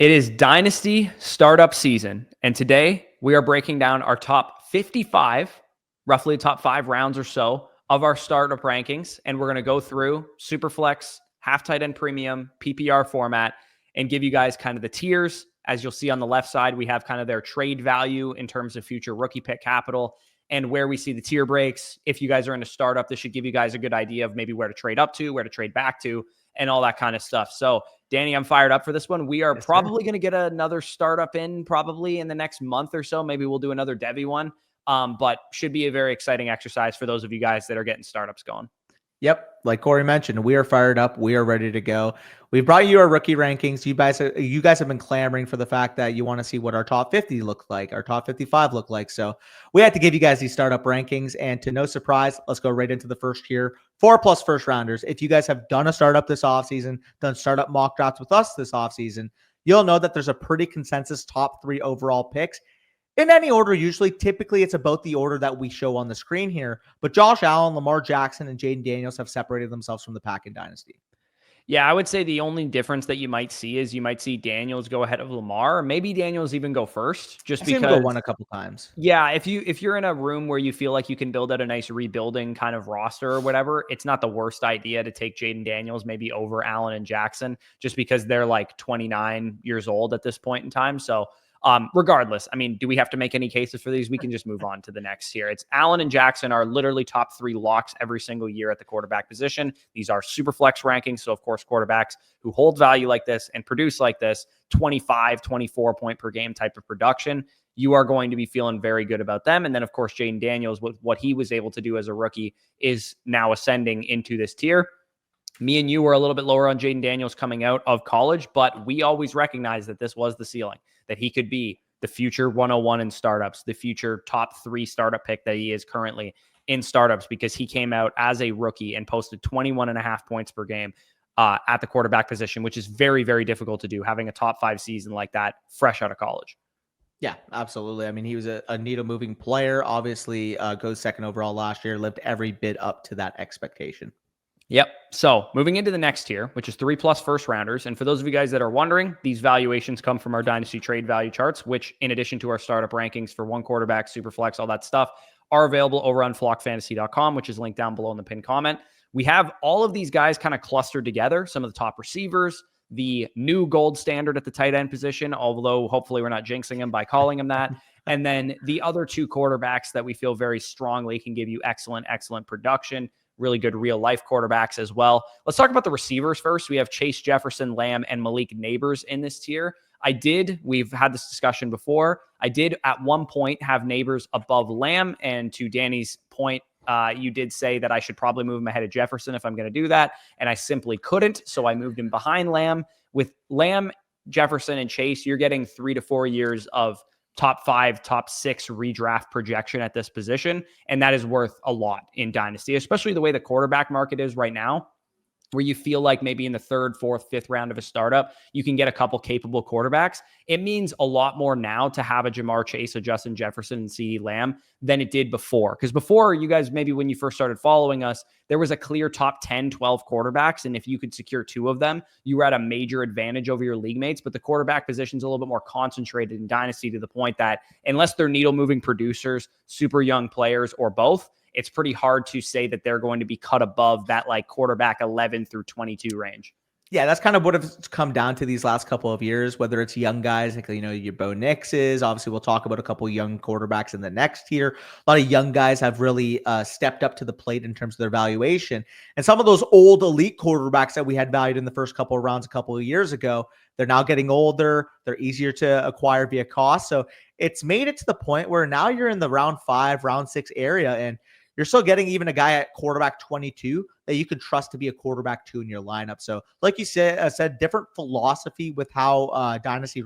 It is Dynasty startup season, and today we are breaking down our top 55, roughly top 5 rounds or so of our startup rankings, and we're going to go through Superflex, half tight end premium, PPR format, and give you guys kind of the tiers. As you'll see on the left side, we have kind of their trade value in terms of future rookie pick capital and where we see the tier breaks. If you guys are in a startup, this should give you guys a good idea of maybe where to trade up to, where to trade back to, and all that kind of stuff. So, Danny, I'm fired up for this one. We are probably going to get another startup in probably in the next month or so. Maybe we'll do another Devy one, but should be a very exciting exercise for those of you guys that are getting startups going. Yep. Like Corey mentioned, we are fired up. We are ready to go. We've brought you our rookie rankings. You guys have been clamoring for the fact that you want to see what our top 50 look like, our top 55 look like. So we had to give you guys these startup rankings. And to no surprise, let's go right into the first tier. 4+ first rounders. If you guys have done a startup this offseason, done startup mock drafts with us this offseason, you'll know that there's a pretty consensus top 3 overall picks. In any order, typically it's about the order that we show on the screen here. But Josh Allen, Lamar Jackson, and Jaden Daniels have separated themselves from the pack in Dynasty. Yeah, I would say the only difference that you might see is you might see Daniels go ahead of Lamar, or maybe Daniels even go first, just because go one a couple times. Yeah, if you're in a room where you feel like you can build out a nice rebuilding kind of roster or whatever, it's not the worst idea to take Jaden Daniels maybe over Allen and Jackson, just because they're like 29 years old at this point in time. So regardless, I mean, do we have to make any cases for these? We can just move on to the next here. It's Allen and Jackson are literally top 3 locks every single year at the quarterback position. These are super flex rankings. So of course, quarterbacks who hold value like this and produce like this, 25, 24 point per game type of production, you are going to be feeling very good about them. And then of course, Jaden Daniels, with what he was able to do as a rookie, is now ascending into this tier. Me and you were a little bit lower on Jaden Daniels coming out of college, but we always recognized that this was the ceiling, that he could be the future 101 in startups, the future top 3 startup pick that he is currently in startups, because he came out as a rookie and posted 21.5 points per game at the quarterback position, which is very, very difficult to do, having a top 5 season like that fresh out of college. Yeah, absolutely. I mean, he was a needle-moving player, obviously goes second overall last year, lived every bit up to that expectation. Yep. So moving into the next tier, which is 3+ first rounders. And for those of you guys that are wondering, these valuations come from our Dynasty trade value charts, which in addition to our startup rankings for one quarterback, super flex, all that stuff, are available over on flockfantasy.com, which is linked down below in the pinned comment. We have all of these guys kind of clustered together, some of the top receivers, the new gold standard at the tight end position, although hopefully we're not jinxing him by calling him that. And then the other 2 quarterbacks that we feel very strongly can give you excellent production. Really good real life quarterbacks as well. Let's talk about the receivers first. We have Chase Jefferson, Lamb, and Malik Nabers in this tier. We've had this discussion before. I did at one point have Nabers above Lamb. And to Danny's point, you did say that I should probably move him ahead of Jefferson if I'm going to do that. And I simply couldn't. So I moved him behind Lamb. With Lamb, Jefferson, and Chase, you're getting 3 to 4 years of top 5, top 6 redraft projection at this position. And that is worth a lot in Dynasty, especially the way the quarterback market is right now, where you feel like maybe in the 3rd, 4th, 5th round of a startup, you can get a couple capable quarterbacks. It means a lot more now to have a Jamar Chase, a Justin Jefferson, and CeeDee Lamb than it did before. Because before, you guys, maybe when you first started following us, there was a clear top 10, 12 quarterbacks. And if you could secure 2 of them, you were at a major advantage over your league mates. But the quarterback position is a little bit more concentrated in Dynasty, to the point that unless they're needle-moving producers, super young players, or both, it's pretty hard to say that they're going to be cut above that like quarterback 11 through 22 range. Yeah, that's kind of what it's come down to these last couple of years, whether it's young guys, like, your Bo Nixes. Obviously, we'll talk about a couple of young quarterbacks in the next tier. A lot of young guys have really stepped up to the plate in terms of their valuation. And some of those old elite quarterbacks that we had valued in the first couple of rounds a couple of years ago, they're now getting older. They're easier to acquire via cost. So it's made it to the point where now you're in the round 5, round 6 area, and you're still getting even a guy at quarterback 22 that you can trust to be a quarterback 2 in your lineup. So like you said, different philosophy with how Dynasty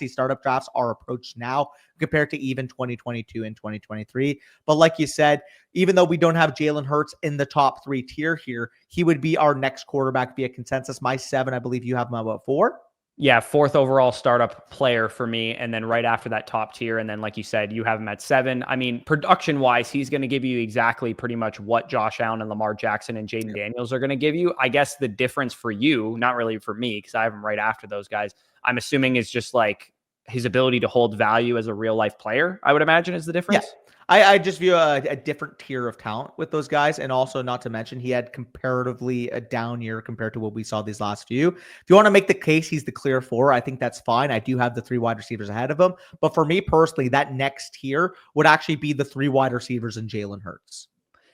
startup drafts are approached now compared to even 2022 and 2023. But like you said, even though we don't have Jalen Hurts in the top 3 tier here, he would be our next quarterback via consensus. My 7, I believe you have him about 4. Yeah, fourth overall startup player for me. And then right after that, top tier. And then, like you said, you have him at 7. I mean, production wise, he's going to give you exactly pretty much what Josh Allen and Lamar Jackson and Jaden Daniels are going to give you. I guess the difference for you, not really for me, because I have him right after those guys, I'm assuming is just like his ability to hold value as a real life player, I would imagine is the difference. Yeah. I just view a different tier of talent with those guys. And also, not to mention, he had comparatively a down year compared to what we saw these last few. If you want to make the case he's the clear 4, I think that's fine. I do have the 3 wide receivers ahead of him. But for me personally, that next tier would actually be the 3 wide receivers and Jalen Hurts.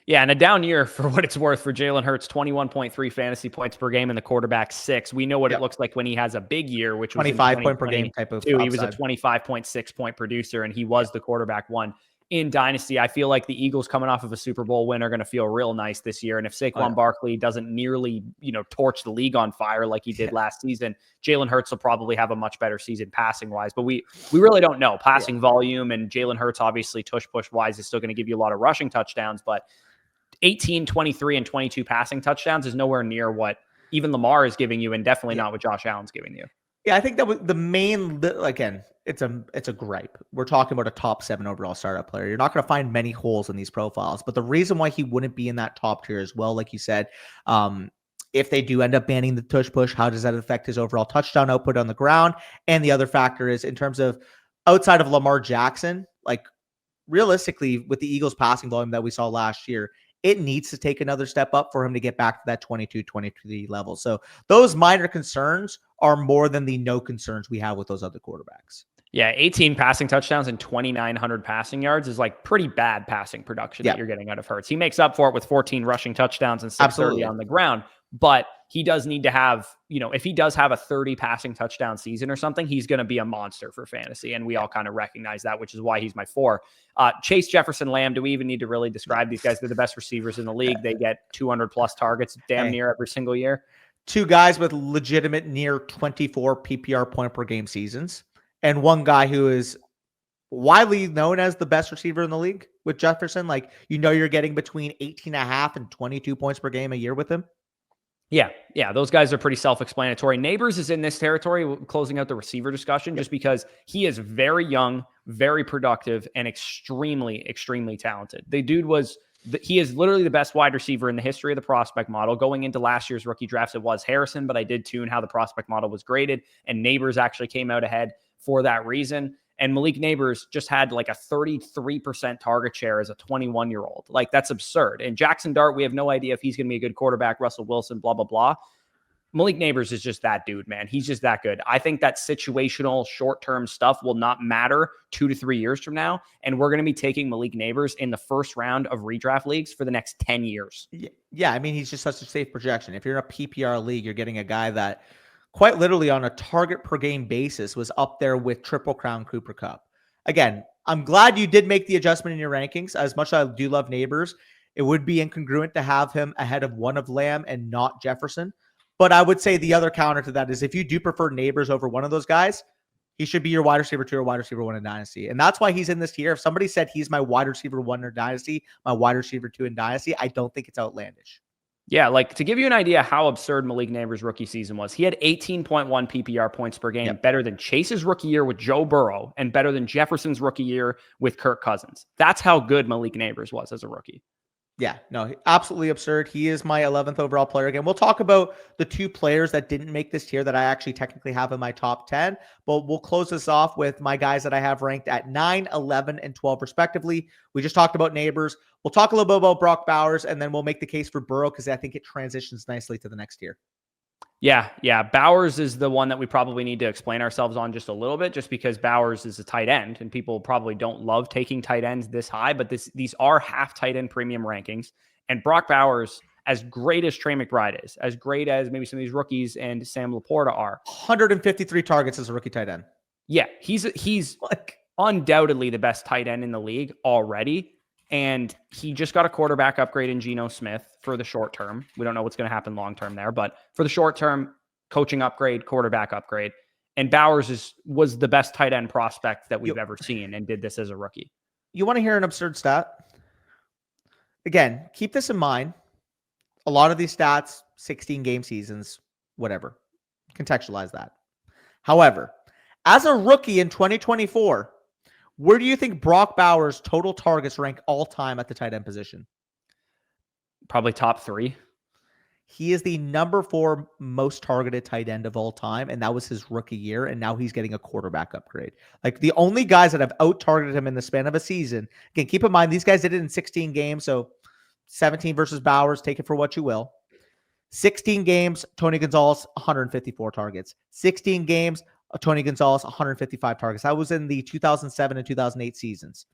Yeah, and a down year for what it's worth for Jalen Hurts, 21.3 fantasy points per game and the quarterback 6. We know what it looks like when he has a big year, which was 25 point per game type of He was a 25.6 point producer, and he was the quarterback 1. In Dynasty, I feel like the Eagles coming off of a Super Bowl win are going to feel real nice this year. And if Saquon Barkley doesn't nearly, torch the league on fire like he did last season, Jalen Hurts will probably have a much better season passing wise. But we really don't know. Passing volume and Jalen Hurts, obviously, tush push wise, is still going to give you a lot of rushing touchdowns. But 18, 23, and 22 passing touchdowns is nowhere near what even Lamar is giving you, and definitely not what Josh Allen's giving you. Yeah, I think that was the main, again, it's a gripe. We're talking about a top 7 overall startup player. You're not going to find many holes in these profiles, but the reason why he wouldn't be in that top tier as well, like you said, if they do end up banning the tush push, how does that affect his overall touchdown output on the ground? And the other factor is in terms of outside of Lamar Jackson, like realistically with the Eagles passing volume that we saw last year, it needs to take another step up for him to get back to that 22, 23 level. So those minor concerns are more than the no concerns we have with those other quarterbacks. Yeah, 18 passing touchdowns and 2,900 passing yards is like pretty bad passing production that you're getting out of Hurts. He makes up for it with 14 rushing touchdowns and 630 on the ground, but he does need to have, if he does have a 30 passing touchdown season or something, he's going to be a monster for fantasy. And we all kind of recognize that, which is why he's my 4. Chase, Jefferson, Lamb, do we even need to really describe these guys? They're the best receivers in the league. They get 200 plus targets damn near every single year. 2 guys with legitimate near 24 PPR point per game seasons. And 1 guy who is widely known as the best receiver in the league with Jefferson. Like, you're getting between 18.5 and 22 points per game a year with him. Yeah. Those guys are pretty self-explanatory. Nabers is in this territory, closing out the receiver discussion, just because he is very young, very productive, and extremely, extremely talented. The dude he is literally the best wide receiver in the history of the prospect model. Going into last year's rookie drafts, it was Harrison, but I did tune how the prospect model was graded, and Nabers actually came out ahead for that reason. And Malik Nabers just had like a 33% target share as a 21-year-old. Like, that's absurd. And Jackson Dart, we have no idea if he's going to be a good quarterback. Russell Wilson, blah, blah, blah. Malik Nabers is just that dude, man. He's just that good. I think that situational short-term stuff will not matter 2 to 3 years from now. And we're going to be taking Malik Nabers in the first round of redraft leagues for the next 10 years. Yeah, I mean, he's just such a safe projection. If you're in a PPR league, you're getting a guy that quite literally on a target per game basis was up there with Triple Crown Cooper Kupp. Again, I'm glad you did make the adjustment in your rankings. As much as I do love Nabers, it would be incongruent to have him ahead of one of Lamb and not Jefferson. But I would say the other counter to that is if you do prefer Nabers over one of those guys, he should be your wide receiver 2 or wide receiver 1 in Dynasty. And that's why he's in this tier. If somebody said he's my wide receiver 1 in Dynasty, my wide receiver 2 in Dynasty, I don't think it's outlandish. Yeah, like to give you an idea how absurd Malik Nabers' rookie season was, he had 18.1 PPR points per game, better than Chase's rookie year with Joe Burrow and better than Jefferson's rookie year with Kirk Cousins. That's how good Malik Nabers was as a rookie. Yeah, no, absolutely absurd. He is my 11th overall player. Again, we'll talk about the 2 players that didn't make this tier that I actually technically have in my top 10, but we'll close this off with my guys that I have ranked at 9, 11, and 12 respectively. We just talked about Nabers. We'll talk a little bit about Brock Bowers, and then we'll make the case for Burrow because I think it transitions nicely to the next tier. Yeah. Bowers is the one that we probably need to explain ourselves on just a little bit, just because Bowers is a tight end and people probably don't love taking tight ends this high, but these are half tight end premium rankings. And Brock Bowers, as great as Trey McBride is, as great as maybe some of these rookies and Sam Laporta are, 153 targets as a rookie tight end. Yeah, he's like undoubtedly the best tight end in the league already. And he just got a quarterback upgrade in Geno Smith for the short term. We don't know what's going to happen long term there, but for the short term, coaching upgrade, quarterback upgrade. And Bowers was the best tight end prospect that we've ever seen and did this as a rookie. You want to hear an absurd stat? Again, keep this in mind. A lot of these stats, 16 game seasons, whatever. Contextualize that. However, as a rookie in 2024, where do you think Brock Bowers' total targets rank all time at the tight end position? Probably top 3. He is the number 4 most targeted tight end of all time, and that was his rookie year, and now he's getting a quarterback upgrade. Like, the only guys that have out-targeted him in the span of a season, again, keep in mind, these guys did it in 16 games, so 17 versus Bowers, take it for what you will. 16 games, Tony Gonzalez, 154 targets. 16 games, Tony Gonzalez, 155 targets. That was in the 2007 and 2008 seasons.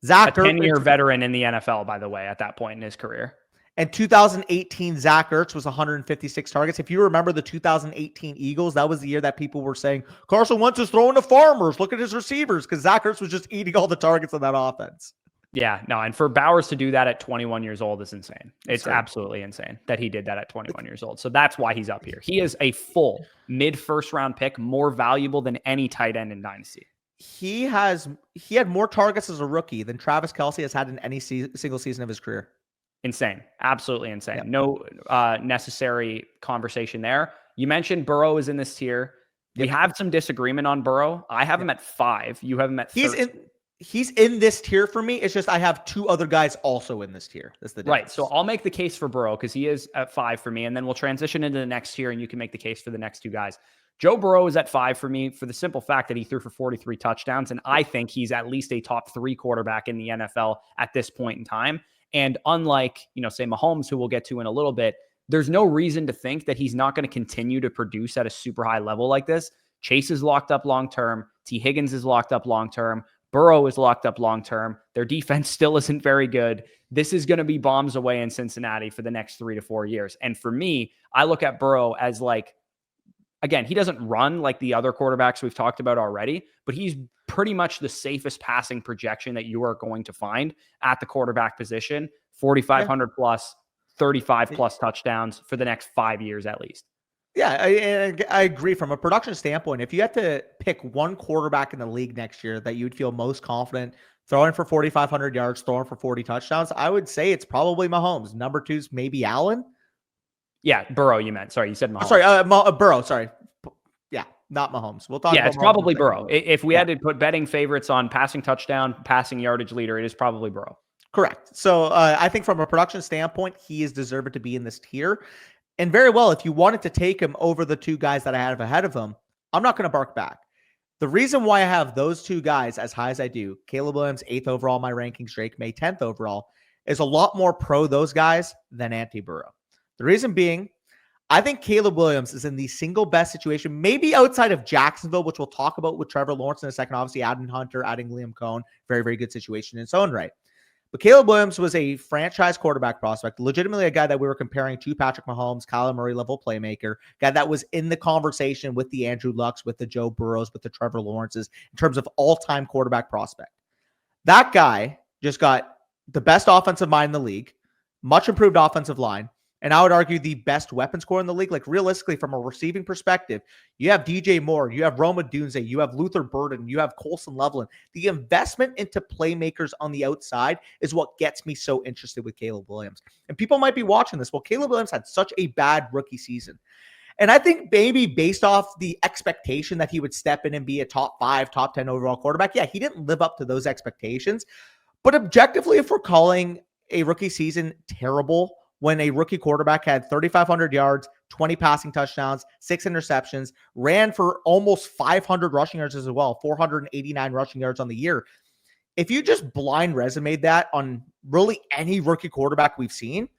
Zach a 10-year veteran in the NFL, by the way, at that point in his career. And 2018, Zach Ertz was 156 targets. If you remember the 2018 Eagles, that was the year that people were saying, Carson Wentz is throwing to farmers. Look at his receivers, because Zach Ertz was just eating all the targets on that offense. Yeah, no, and for Bowers to do that at 21 years old is insane. It's absolutely insane that he did that at 21 years old. So that's why he's up here. He is a full mid-first round pick, more valuable than any tight end in Dynasty. He had more targets as a rookie than Travis Kelce has had in any single season of his career. Insane. Absolutely insane. Yep. No necessary conversation there. You mentioned Burrow is in this tier. We have some disagreement on Burrow. I have him at 5. You have him at 13. He's in this tier for me. It's just I have 2 other guys also in this tier. That's the difference. Right. So I'll make the case for Burrow because he is at 5 for me, and then we'll transition into the next tier, and you can make the case for the next 2 guys. Joe Burrow is at 5 for me for the simple fact that he threw for 43 touchdowns, and I think he's at least a top 3 quarterback in the NFL at this point in time. And unlike, say Mahomes, who we'll get to in a little bit, there's no reason to think that he's not going to continue to produce at a super high level like this. Chase is locked up long-term. T. Higgins is locked up long-term. Burrow is locked up long-term. Their defense still isn't very good. This is going to be bombs away in Cincinnati for the next 3 to 4 years. And for me, I look at Burrow as again, he doesn't run like the other quarterbacks we've talked about already, but he's pretty much the safest passing projection that you are going to find at the quarterback position. 4,500 plus, 35 plus touchdowns for the next 5 years at least. Yeah, I agree. From a production standpoint, if you had to pick one quarterback in the league next year that you'd feel most confident throwing for 4,500 yards, throwing for 40 touchdowns, I would say it's probably Mahomes. Number 2's maybe Allen. Yeah, Burrow, you meant. Sorry, you said Mahomes. Sorry, Burrow, sorry. Yeah, not Mahomes. We'll talk about it's probably Burrow. If we had to put betting favorites on passing touchdown, passing yardage leader, it is probably Burrow. Correct. So I think from a production standpoint, he is deserved to be in this tier. And very well, if you wanted to take him over the 2 guys that I have ahead of him, I'm not going to bark back. The reason why I have those 2 guys as high as I do, Caleb Williams, 8th overall in my rankings, Drake Maye, 10th overall, is a lot more pro those guys than anti-Burrow. The reason being, I think Caleb Williams is in the single best situation, maybe outside of Jacksonville, which we'll talk about with Trevor Lawrence in a second. Obviously, adding Hunter, adding Liam Cohn, very, very good situation in its own right. But Caleb Williams was a franchise quarterback prospect, legitimately a guy that we were comparing to Patrick Mahomes, Kyler Murray level playmaker, guy that was in the conversation with the Andrew Lucks, with the Joe Burrows, with the Trevor Lawrences in terms of all-time quarterback prospect. That guy just got the best offensive mind in the league, much improved offensive line, and I would argue the best weapon score in the league. Like, realistically, from a receiving perspective, you have DJ Moore, you have Rome Odunze, you have Luther Burden, you have Colson Loveland. The investment into playmakers on the outside is what gets me so interested with Caleb Williams. And people might be watching this. Well, Caleb Williams had such a bad rookie season. And I think maybe based off the expectation that he would step in and be a top 5, top 10 overall quarterback, yeah, he didn't live up to those expectations. But objectively, if we're calling a rookie season terrible, when a rookie quarterback had 3,500 yards, 20 passing touchdowns, 6 interceptions, ran for almost 500 rushing yards as well, 489 rushing yards on the year. If you just blind resumed that on really any rookie quarterback we've seen,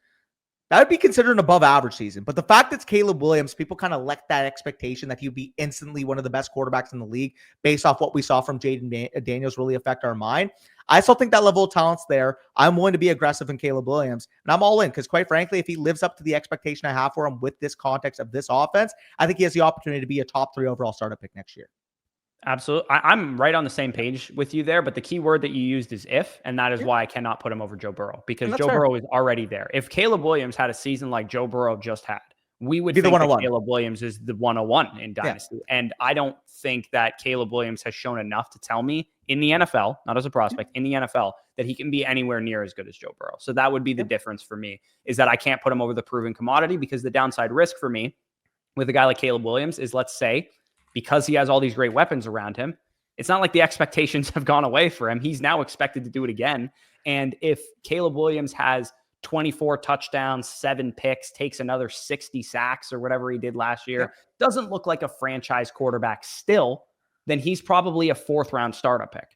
that would be considered an above average season. But the fact that it's Caleb Williams, people kind of let that expectation that he'd be instantly one of the best quarterbacks in the league based off what we saw from Jaden Daniels really affect our mind. I still think that level of talent's there. I'm willing to be aggressive in Caleb Williams, and I'm all in because, quite frankly, if he lives up to the expectation I have for him with this context of this offense, I think he has the opportunity to be a top 3 overall startup pick next year. Absolutely. I'm right on the same page with you there, but the key word that you used is if, and that is why I cannot put him over Joe Burrow, because Joe Burrow is already there. If Caleb Williams had a season like Joe Burrow just had, we would think that Caleb Williams is the 101 in Dynasty. Yeah. And I don't think that Caleb Williams has shown enough to tell me in the NFL, not as a prospect, in the NFL, that he can be anywhere near as good as Joe Burrow. So that would be the difference for me, is that I can't put him over the proven commodity, because the downside risk for me with a guy like Caleb Williams is, let's say because he has all these great weapons around him, it's not like the expectations have gone away for him. He's now expected to do it again. And if Caleb Williams has 24 touchdowns, 7 picks, takes another 60 sacks or whatever he did last year, doesn't look like a franchise quarterback still, then he's probably a 4th-round startup pick.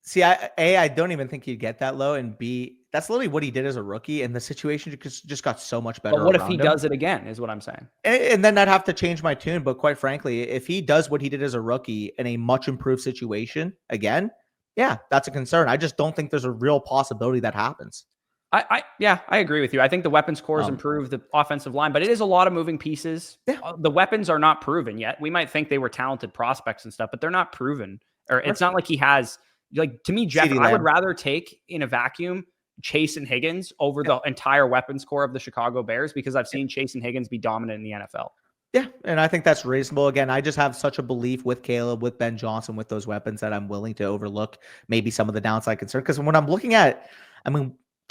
See, I don't even think he'd get that low, and B, that's literally what he did as a rookie, and the situation just got so much better. But what if he does it again, is what I'm saying. And then I'd have to change my tune, but quite frankly, if he does what he did as a rookie in a much improved situation again, yeah, that's a concern. I just don't think there's a real possibility that happens. I agree with you. I think the weapons core has improved the offensive line, but it is a lot of moving pieces. Yeah. The weapons are not proven yet. We might think they were talented prospects and stuff, but they're not proven. Or it's not like he has, like, to me, Jeff, I would rather take in a vacuum Chase and Higgins over the entire weapons core of the Chicago Bears, because I've seen Chase and Higgins be dominant in the NFL. Yeah, and I think that's reasonable. Again, I just have such a belief with Caleb, with Ben Johnson, with those weapons, that I'm willing to overlook maybe some of the downside concern. Because when I'm looking at, I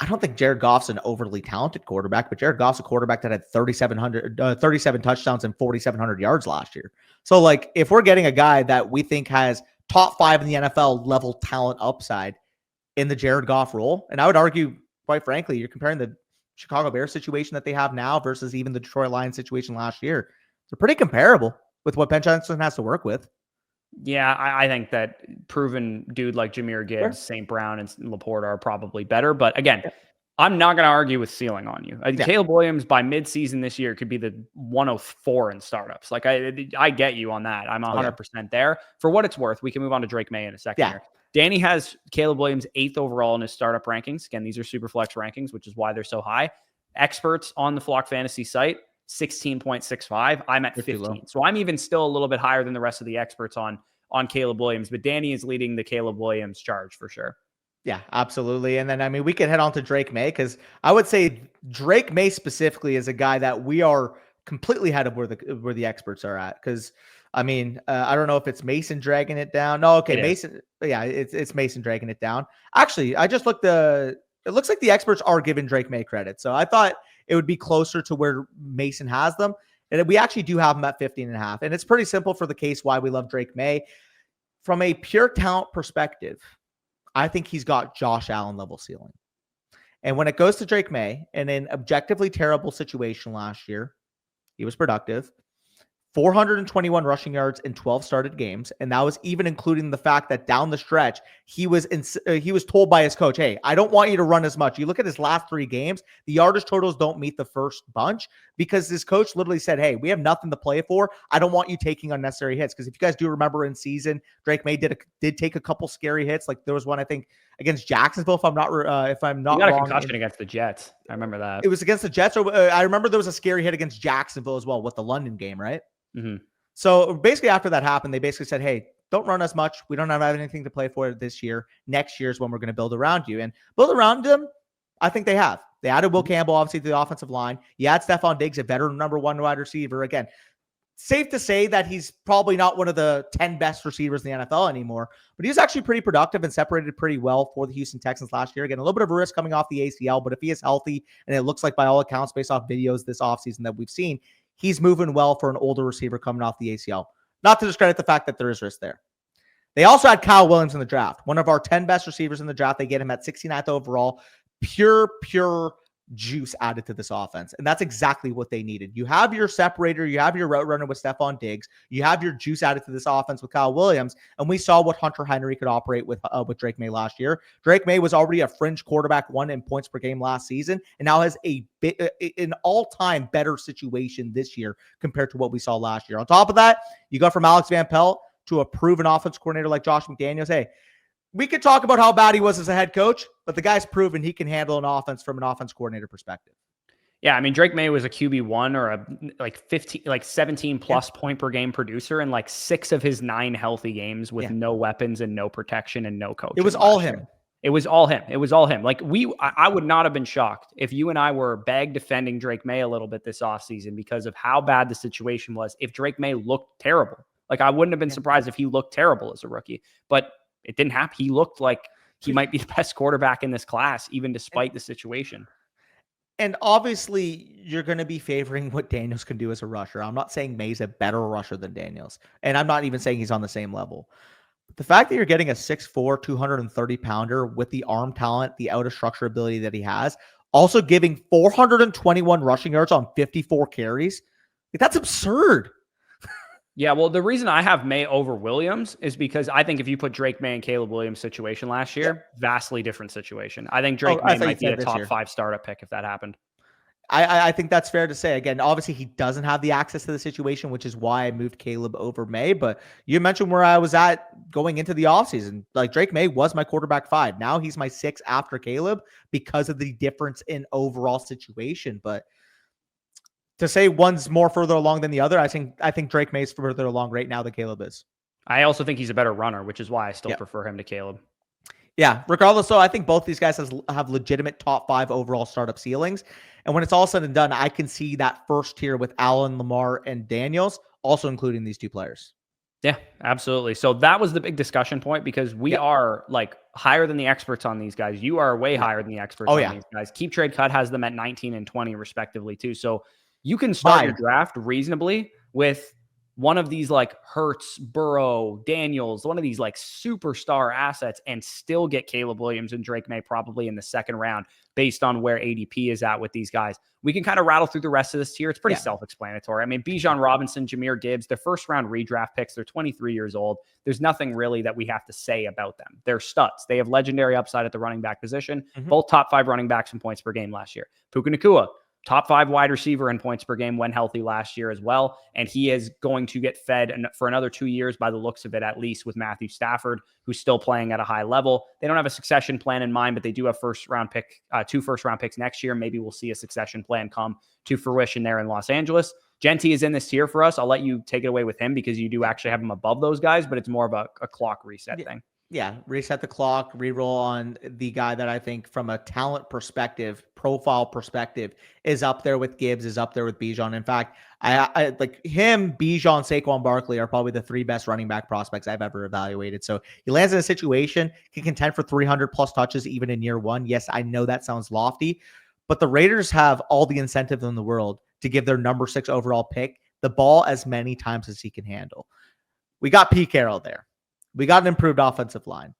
don't think Jared Goff's an overly talented quarterback, but Jared Goff's a quarterback that had 37 touchdowns and 4,700 yards last year. So, like, if we're getting a guy that we think has top 5 in the NFL level talent upside in the Jared Goff role, and I would argue, quite frankly, you're comparing the Chicago Bears situation that they have now versus even the Detroit Lions situation last year. They're pretty comparable with what Ben Johnson has to work with. Yeah, I think that proven dude like Jahmyr Gibbs, St. Brown, and Laporta are probably better. But again, I'm not going to argue with ceiling on you. Caleb Williams by midseason this year could be the 104 in startups. Like, I get you on that. I'm 100% there. For what it's worth, we can move on to Drake Maye in a second here. Danny has Caleb Williams 8th overall in his startup rankings. Again, these are super flex rankings, which is why they're so high. Experts on the Flock Fantasy site, 16.65. I'm at 15. So I'm even still a little bit higher than the rest of the experts on Caleb Williams, but Danny is leading the Caleb Williams charge for sure. Yeah, absolutely. And then, we could head on to Drake Maye, because I would say Drake Maye specifically is a guy that we are completely ahead of where the experts are at. Because, I don't know if it's Mason dragging it down. No, okay, Mason. Yeah, it's Mason dragging it down. Actually, I just looked. It looks like the experts are giving Drake Maye credit. So I thought it would be closer to where Mason has them. And we actually do have them at 15.5. And it's pretty simple for the case why we love Drake Maye. From a pure talent perspective, I think he's got Josh Allen level ceiling. And when it goes to Drake Maye, in an objectively terrible situation last year, he was productive. 421 rushing yards in 12 started games, and that was even including the fact that down the stretch, he was told by his coach, hey, I don't want you to run as much. You look at his last 3 games, the yardage totals don't meet the first bunch because his coach literally said, hey, we have nothing to play for. I don't want you taking unnecessary hits. Because if you guys do remember in season, Drake Maye did take a couple scary hits. Like there was one, I think, against Jacksonville, if I'm not wrong. He got a concussion against the Jets. I remember that. It was against the Jets. Or I remember there was a scary hit against Jacksonville as well with the London game, right? Mm-hmm. So basically after that happened, they basically said, hey, don't run as much. We don't have anything to play for this year. Next year is when we're going to build around you. And build around them, I think they have. They added Will Campbell, obviously, to the offensive line. You add Stephon Diggs, a veteran number 1 wide receiver. Again, safe to say that he's probably not one of the 10 best receivers in the NFL anymore, but he was actually pretty productive and separated pretty well for the Houston Texans last year. Again, a little bit of a risk coming off the ACL, but if he is healthy, and it looks like by all accounts, based off videos this offseason that we've seen, he's moving well for an older receiver coming off the ACL. Not to discredit the fact that there is risk there. They also had Kyle Williams in the draft. One of our 10 best receivers in the draft. They get him at 69th overall. Pure juice added to this offense. And that's exactly what they needed. You have your separator. You have your route runner with Stephon Diggs. You have your juice added to this offense with Kyle Williams. And we saw what Hunter Henry could operate with Drake Maye last year. Drake Maye was already a fringe quarterback 1 in points per game last season, and now has an all-time better situation this year compared to what we saw last year. On top of that, you go from Alex Van Pelt to a proven offense coordinator like Josh McDaniels. Hey, we could talk about how bad he was as a head coach, but the guy's proven he can handle an offense from an offense coordinator perspective. Yeah, Drake Maye was a QB1 or a 17 plus point per game producer in 6 of his 9 healthy games with no weapons and no protection and no coaching. It was all him. It was all him. It was all him. I would not have been shocked if you and I were bag defending Drake Maye a little bit this offseason because of how bad the situation was. If Drake Maye looked terrible, I wouldn't have been surprised if he looked terrible as a rookie, but it didn't happen. He looked like he might be the best quarterback in this class, even despite the situation. And obviously, you're going to be favoring what Daniels can do as a rusher. I'm not saying Maye's a better rusher than Daniels, and I'm not even saying he's on the same level. But the fact that you're getting a 6'4", 230-pounder with the arm talent, the out-of-structure ability that he has, also giving 421 rushing yards on 54 carries, like, that's absurd. Yeah, well, the reason I have Maye over Williams is because I think if you put Drake Maye and Caleb Williams' situation last year, vastly different situation. I think Drake Maye might be a top 5 startup pick if that happened. I think that's fair to say. Again, obviously he doesn't have the access to the situation, which is why I moved Caleb over Maye. But you mentioned where I was at going into the offseason. Like, Drake Maye was my quarterback 5. Now he's my 6 after Caleb because of the difference in overall situation. But to say one's more further along than the other, I think Drake Maye's further along right now than Caleb is. I also think he's a better runner, which is why I still prefer him to Caleb. Yeah, regardless, so I think both these guys have legitimate top 5 overall startup ceilings. And when it's all said and done, I can see that first tier with Allen, Lamar, and Daniels, also including these 2 players. Yeah, absolutely. So that was the big discussion point because we are like higher than the experts on these guys. You are way higher than the experts on these guys. Keep Trade Cut has them at 19 and 20 respectively too. So you can start your draft reasonably with one of these like Hurts, Burrow, Daniels, one of these like superstar assets and still get Caleb Williams and Drake Maye probably in the second round based on where ADP is at with these guys. We can kind of rattle through the rest of this tier. It's pretty self-explanatory. I mean, Bijan Robinson, Jahmyr Gibbs, they're first round redraft picks. They're 23 years old. There's nothing really that we have to say about them. They're studs. They have legendary upside at the running back position, both top 5 running backs in points per game last year. Puka Nacua, top 5 wide receiver in points per game when healthy last year as well. And he is going to get fed for another 2 years by the looks of it, at least with Matthew Stafford, who's still playing at a high level. They don't have a succession plan in mind, but they do have 2 first round picks next year. Maybe we'll see a succession plan come to fruition there in Los Angeles. Jeanty is in this tier for us. I'll let you take it away with him because you do actually have him above those guys, but it's more of a clock reset thing. Yeah, reset the clock, reroll on the guy that I think from a talent perspective, profile perspective, is up there with Gibbs, is up there with Bijan. In fact, I like him, Bijan, Saquon Barkley are probably the 3 best running back prospects I've ever evaluated. So he lands in a situation, can contend for 300 plus touches even in year 1. Yes, I know that sounds lofty, but the Raiders have all the incentive in the world to give their number 6 overall pick the ball as many times as he can handle. We got Pete Carroll there. We got an improved offensive line.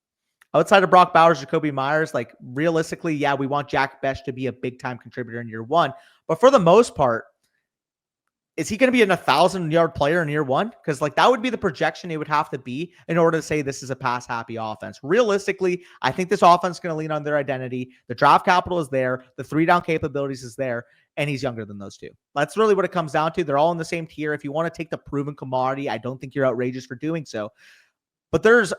Outside of Brock Bowers, Jacoby Myers, like realistically, yeah, we want Jack Bech to be a big-time contributor in year 1. But for the most part, is he going to be an 1,000-yard player in year 1? Because like that would be the projection it would have to be in order to say this is a pass-happy offense. Realistically, I think this offense is going to lean on their identity. The draft capital is there. The 3-down capabilities is there. And he's younger than those 2. That's really what it comes down to. They're all in the same tier. If you want to take the proven commodity, I don't think you're outrageous for doing so. But there's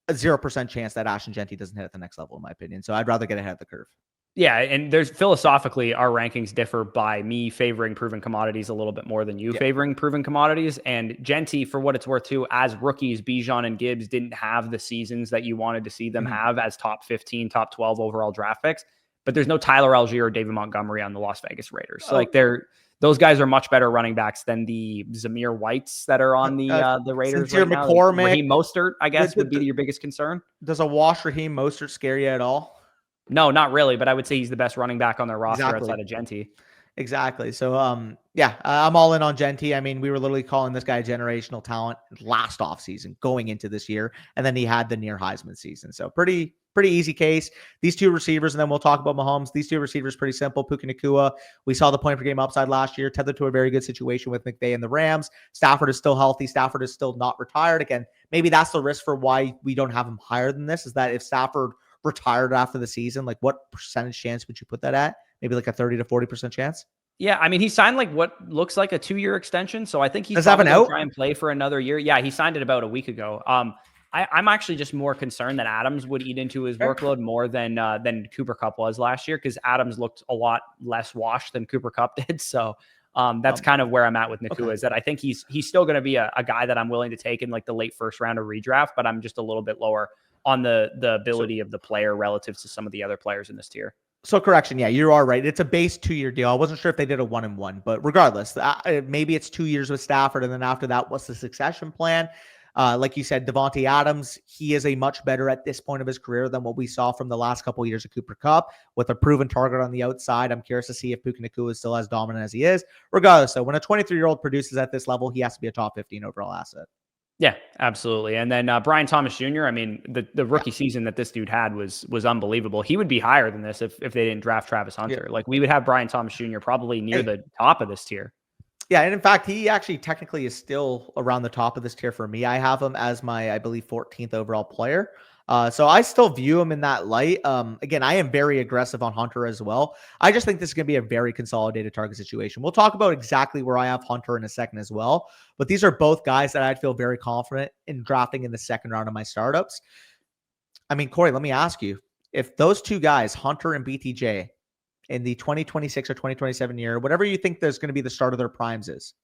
a 0% chance that Ashton Jeanty doesn't hit at the next level, in my opinion. So I'd rather get ahead of the curve. Yeah, and there's philosophically, our rankings differ by me favoring proven commodities a little bit more than you favoring proven commodities. And Jeanty, for what it's worth too, as rookies, Bijan and Gibbs didn't have the seasons that you wanted to see them have as top 15, top 12 overall draft picks. But there's no Tyler Algier or David Montgomery on the Las Vegas Raiders. So like those guys are much better running backs than the Zamir Whites that are on the Raiders right now. McCormick, Raheem Mostert, I guess, would be your biggest concern. Does a wash Raheem Mostert scare you at all? No, not really, but I would say he's the best running back on their roster outside of Jeanty. Exactly. So, I'm all in on Jeanty. I mean, we were literally calling this guy a generational talent last offseason going into this year, and then he had the near Heisman season. So pretty easy case. These 2 receivers, and then we'll talk about Mahomes. These 2 receivers, pretty simple. Puka Nacua, we saw the point per game upside last year, tethered to a very good situation with McVay and the Rams. Stafford is still healthy. Stafford is still not retired. Again, maybe that's the risk for why we don't have him higher than this, is that if Stafford retired after the season, like what percentage chance would you put that at? Maybe like a 30 to 40% chance? Yeah, I mean, he signed like what looks like a 2-year extension. So I think he's going to try and play for another year. Yeah, he signed it about a week ago. I'm actually just more concerned that Adams would eat into his workload more than Cooper Kupp was last year, because Adams looked a lot less washed than Cooper Kupp did. So that's kind of where I'm at with Nacua, is that I think he's still going to be a guy that I'm willing to take in like the late first round of redraft, but I'm just a little bit lower on the ability of the player relative to some of the other players in this tier. So correction, yeah, you are right. It's a base 2-year deal. I wasn't sure if they did a 1-and-1, but regardless, maybe it's 2 years with Stafford, and then after that, what's the succession plan? Like you said, Devontae Adams, he is a much better at this point of his career than what we saw from the last couple of years of Cooper Kupp with a proven target on the outside. I'm curious to see if Puka Nacua is still as dominant as he is. Regardless, so when a 23-year-old produces at this level, he has to be a top 15 overall asset. Yeah, absolutely. And then Brian Thomas Jr., I mean, the rookie season that this dude had was unbelievable. He would be higher than this if they didn't draft Travis Hunter. Yeah. Like, we would have Brian Thomas Jr. probably near the top of this tier. Yeah, and in fact, he actually technically is still around the top of this tier for me. I have him as my, I believe, 14th overall player. So I still view him in that light. Again, I am very aggressive on Hunter as well. I just think this is going to be a very consolidated target situation. We'll talk about exactly where I have Hunter in a second as well. But these are both guys that I'd feel very confident in drafting in the second round of my startups. I mean, Corey, let me ask you, if those two guys, Hunter and BTJ, in the 2026 or 2027 year, whatever you think there's going to be the start of their primes is,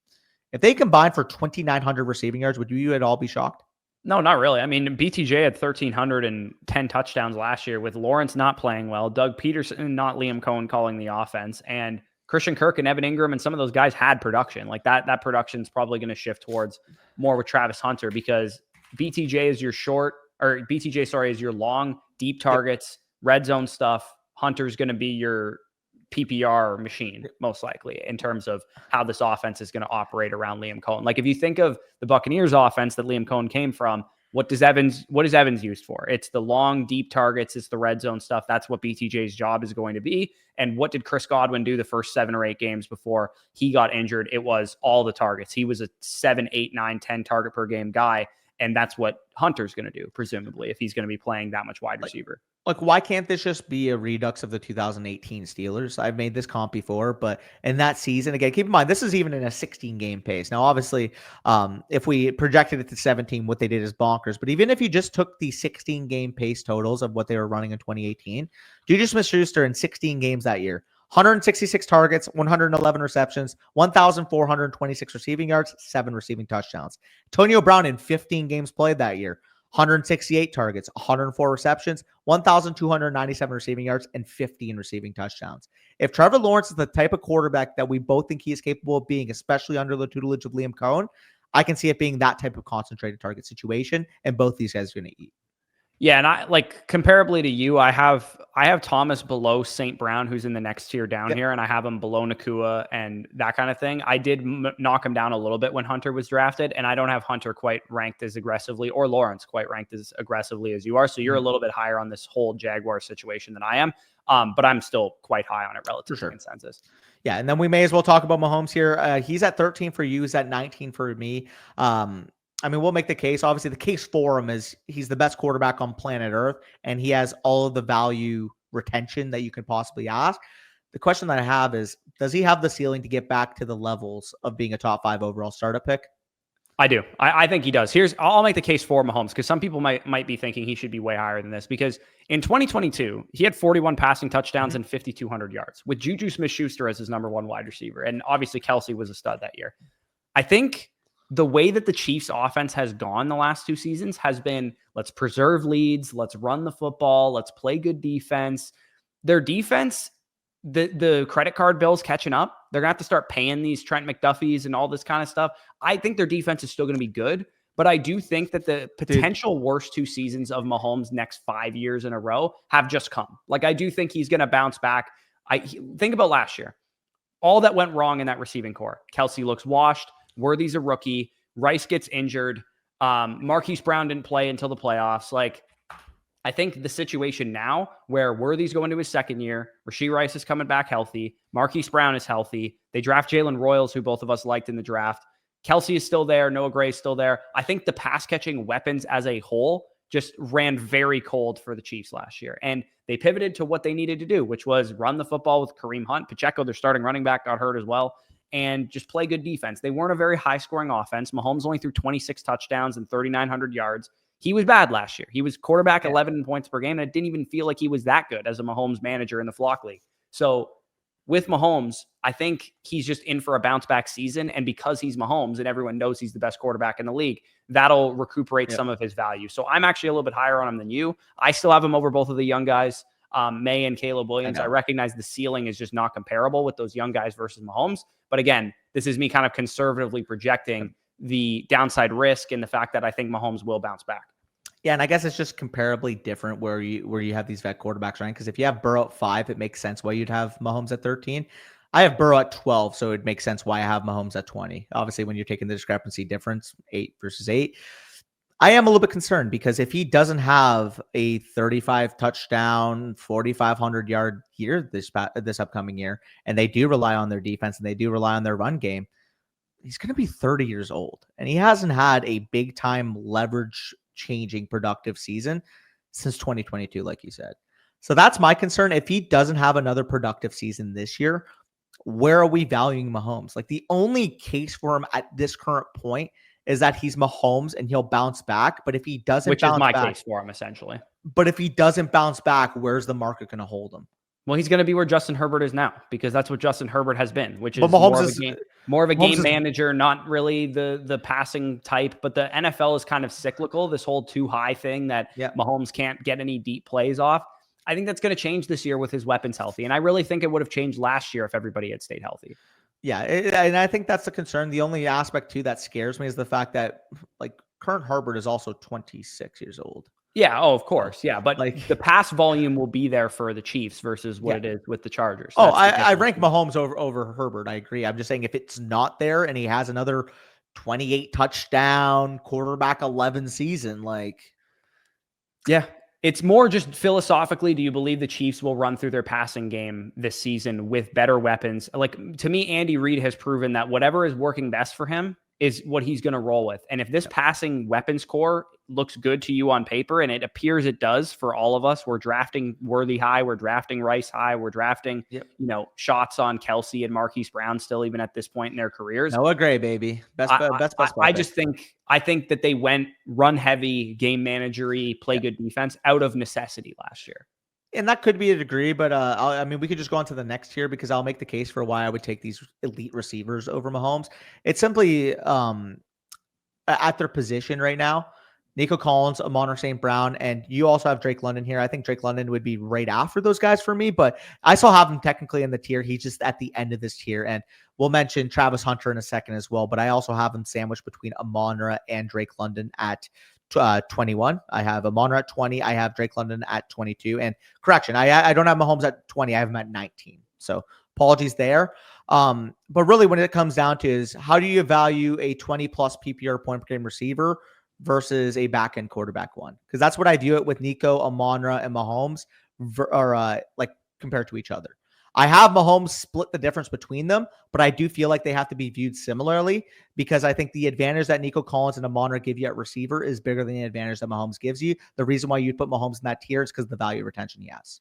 if they combine for 2,900 receiving yards, would you at all be shocked? No, not really. I mean, BTJ had 1,310 touchdowns last year with Lawrence not playing well, Doug Peterson, not Liam Cohen calling the offense, and Christian Kirk and Evan Ingram and some of those guys had production. Like that production is probably going to shift towards more with Travis Hunter because BTJ is your long, deep targets, red zone stuff. Hunter's going to be your PPR machine, most likely, in terms of how this offense is going to operate around Liam Cohen. Like, if you think of the Buccaneers offense that Liam Cohen came from, what is Evans used for? It's the long, deep targets. It's the red zone stuff. That's what BTJ's job is going to be. And what did Chris Godwin do the first 7 or 8 games before he got injured? It was all the targets. He was a 7, 8, 9, 10 target per game guy. And that's what Hunter's going to do, presumably, if he's going to be playing that much wide receiver. Like, why can't this just be a redux of the 2018 Steelers? I've made this comp before, but in that season, again, keep in mind, this is even in a 16-game pace. Now, obviously, if we projected it to 17, what they did is bonkers. But even if you just took the 16-game pace totals of what they were running in 2018, Juju Smith-Schuster in 16 games that year, 166 targets, 111 receptions, 1,426 receiving yards, 7 receiving touchdowns. Antonio Brown in 15 games played that year, 168 targets, 104 receptions, 1,297 receiving yards, and 15 receiving touchdowns. If Trevor Lawrence is the type of quarterback that we both think he is capable of being, especially under the tutelage of Liam Cohen, I can see it being that type of concentrated target situation, and both these guys are going to eat. Yeah, and I like comparably to you, I have Thomas below St. Brown, who's in the next tier down here, and I have him below Nacua and that kind of thing. I did knock him down a little bit when Hunter was drafted, and I don't have Hunter quite ranked as aggressively or Lawrence quite ranked as aggressively as you are. So you're a little bit higher on this whole Jaguar situation than I am, but I'm still quite high on it relative to consensus. Yeah, and then we may as well talk about Mahomes here. He's at 13 for you. He's at 19 for me. I mean, we'll make the case. Obviously, the case for him is he's the best quarterback on planet Earth, and he has all of the value retention that you could possibly ask. The question that I have is, does he have the ceiling to get back to the levels of being a top 5 overall startup pick? I do. I think he does. I'll make the case for Mahomes because some people might be thinking he should be way higher than this because in 2022, he had 41 passing touchdowns and 5,200 yards with Juju Smith-Schuster as his number 1 wide receiver. And obviously, Kelsey was a stud that year. I think the way that the Chiefs offense has gone the last 2 seasons has been, let's preserve leads, let's run the football, let's play good defense. Their defense, the credit card bill's catching up. They're going to have to start paying these Trent McDuffies and all this kind of stuff. I think their defense is still going to be good, but I do think that the potential worst 2 seasons of Mahomes' next 5 years in a row have just come. Like, I do think he's going to bounce back. Think about last year. All that went wrong in that receiving core. Kelsey looks washed. Worthy's a rookie. Rice gets injured. Marquise Brown didn't play until the playoffs. Like, I think the situation now where Worthy's going to his second year, Rashee Rice is coming back healthy, Marquise Brown is healthy. They draft Jalen Royals, who both of us liked in the draft. Kelsey is still there. Noah Gray is still there. I think the pass catching weapons as a whole just ran very cold for the Chiefs last year. And they pivoted to what they needed to do, which was run the football with Kareem Hunt. Pacheco, their starting running back, got hurt as well. And just play good defense. They weren't a very high-scoring offense. Mahomes only threw 26 touchdowns and 3,900 yards. He was bad last year. He was quarterback 11 points per game, and it didn't even feel like he was that good as a Mahomes manager in the Flock League. So with Mahomes, I think he's just in for a bounce-back season, and because he's Mahomes and everyone knows he's the best quarterback in the league, that'll recuperate some of his value. So I'm actually a little bit higher on him than you. I still have him over both of the young guys, Maye and Caleb Williams. I recognize the ceiling is just not comparable with those young guys versus Mahomes. But again, this is me kind of conservatively projecting the downside risk and the fact that I think Mahomes will bounce back. Yeah, and I guess it's just comparably different where you have these vet quarterbacks, right? Because if you have Burrow at 5, it makes sense why you'd have Mahomes at 13. I have Burrow at 12, so it makes sense why I have Mahomes at 20. Obviously, when you're taking the discrepancy difference, 8 versus 8, I am a little bit concerned because if he doesn't have a 35 touchdown, 4,500 yard year this upcoming year, and they do rely on their defense and they do rely on their run game, he's going to be 30 years old, and he hasn't had a big time leverage changing productive season since 2022, like you said. So that's my concern. If he doesn't have another productive season this year, where are we valuing Mahomes? Like, the only case for him at this current point is that he's Mahomes and he'll bounce back. But if he doesn't, which is my case for him essentially. But if he doesn't bounce back, where's the market going to hold him? Well, he's going to be where Justin Herbert is now, because that's what Justin Herbert has been, which is more of a game manager, not really the passing type. But the NFL is kind of cyclical, this whole too high thing that Mahomes can't get any deep plays off. I think that's going to change this year with his weapons healthy. And I really think it would have changed last year if everybody had stayed healthy. Yeah, and I think that's the concern. The only aspect too that scares me is the fact that like current Herbert is also 26 years old. Yeah. Oh, of course. Yeah. But like the pass volume will be there for the Chiefs versus what it is with the Chargers. I rank Mahomes over Herbert. I agree. I'm just saying if it's not there and he has another 28 touchdown quarterback 11 season, like, yeah, it's more just philosophically, do you believe the Chiefs will run through their passing game this season with better weapons? Like, to me, Andy Reid has proven that whatever is working best for him is what he's going to roll with. And if this passing weapons core looks good to you on paper, and it appears it does for all of us, we're drafting Worthy high, we're drafting Rice high, we're drafting, shots on Kelsey and Marquise Brown still, even at this point in their careers. Noah Gray, baby. Best. I think that they went run heavy, game managery, play good defense out of necessity last year. And that could be a degree, but we could just go on to the next tier because I'll make the case for why I would take these elite receivers over Mahomes. It's simply at their position right now. Nico Collins, Amon St. Brown, and you also have Drake London here. I think Drake London would be right after those guys for me, but I still have him technically in the tier. He's just at the end of this tier, and we'll mention Travis Hunter in a second as well, but I also have him sandwiched between Amon and Drake London at 21. I have Amon at 20. I have Drake London at 22. And correction, I don't have Mahomes at 20. I have him at 19. So apologies there. But really, when it comes down to is how do you value a 20 plus PPR point per game receiver versus a back end quarterback one? Because that's what I view it with Nico, Amonra, and Mahomes, compared to each other. I have Mahomes split the difference between them, but I do feel like they have to be viewed similarly because I think the advantage that Nico Collins and Amonra give you at receiver is bigger than the advantage that Mahomes gives you. The reason why you'd put Mahomes in that tier is because of the value retention he has.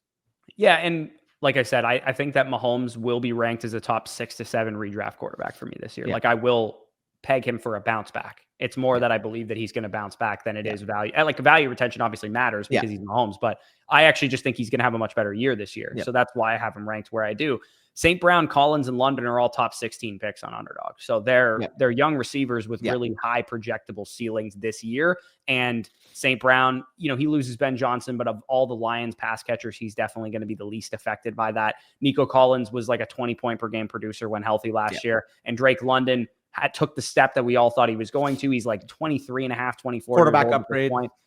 Yeah, and like I said, I think that Mahomes will be ranked as a top 6 to 7 redraft quarterback for me this year. Yeah. Like, I will peg him for a bounce back. It's more that I believe that he's going to bounce back than it is value. Like, value retention obviously matters because he's Mahomes, but I actually just think he's going to have a much better year this year. So that's why I have him ranked where I do. St. Brown, Collins, and London are all top 16 picks on Underdog. So they're young receivers with really high projectable ceilings this year. And St. Brown, he loses Ben Johnson, but of all the Lions pass catchers, he's definitely going to be the least affected by that. Nico Collins was like a 20 point per game producer when healthy last year. And Drake London took the step that we all thought he was going to. He's like 23 and a half, 24.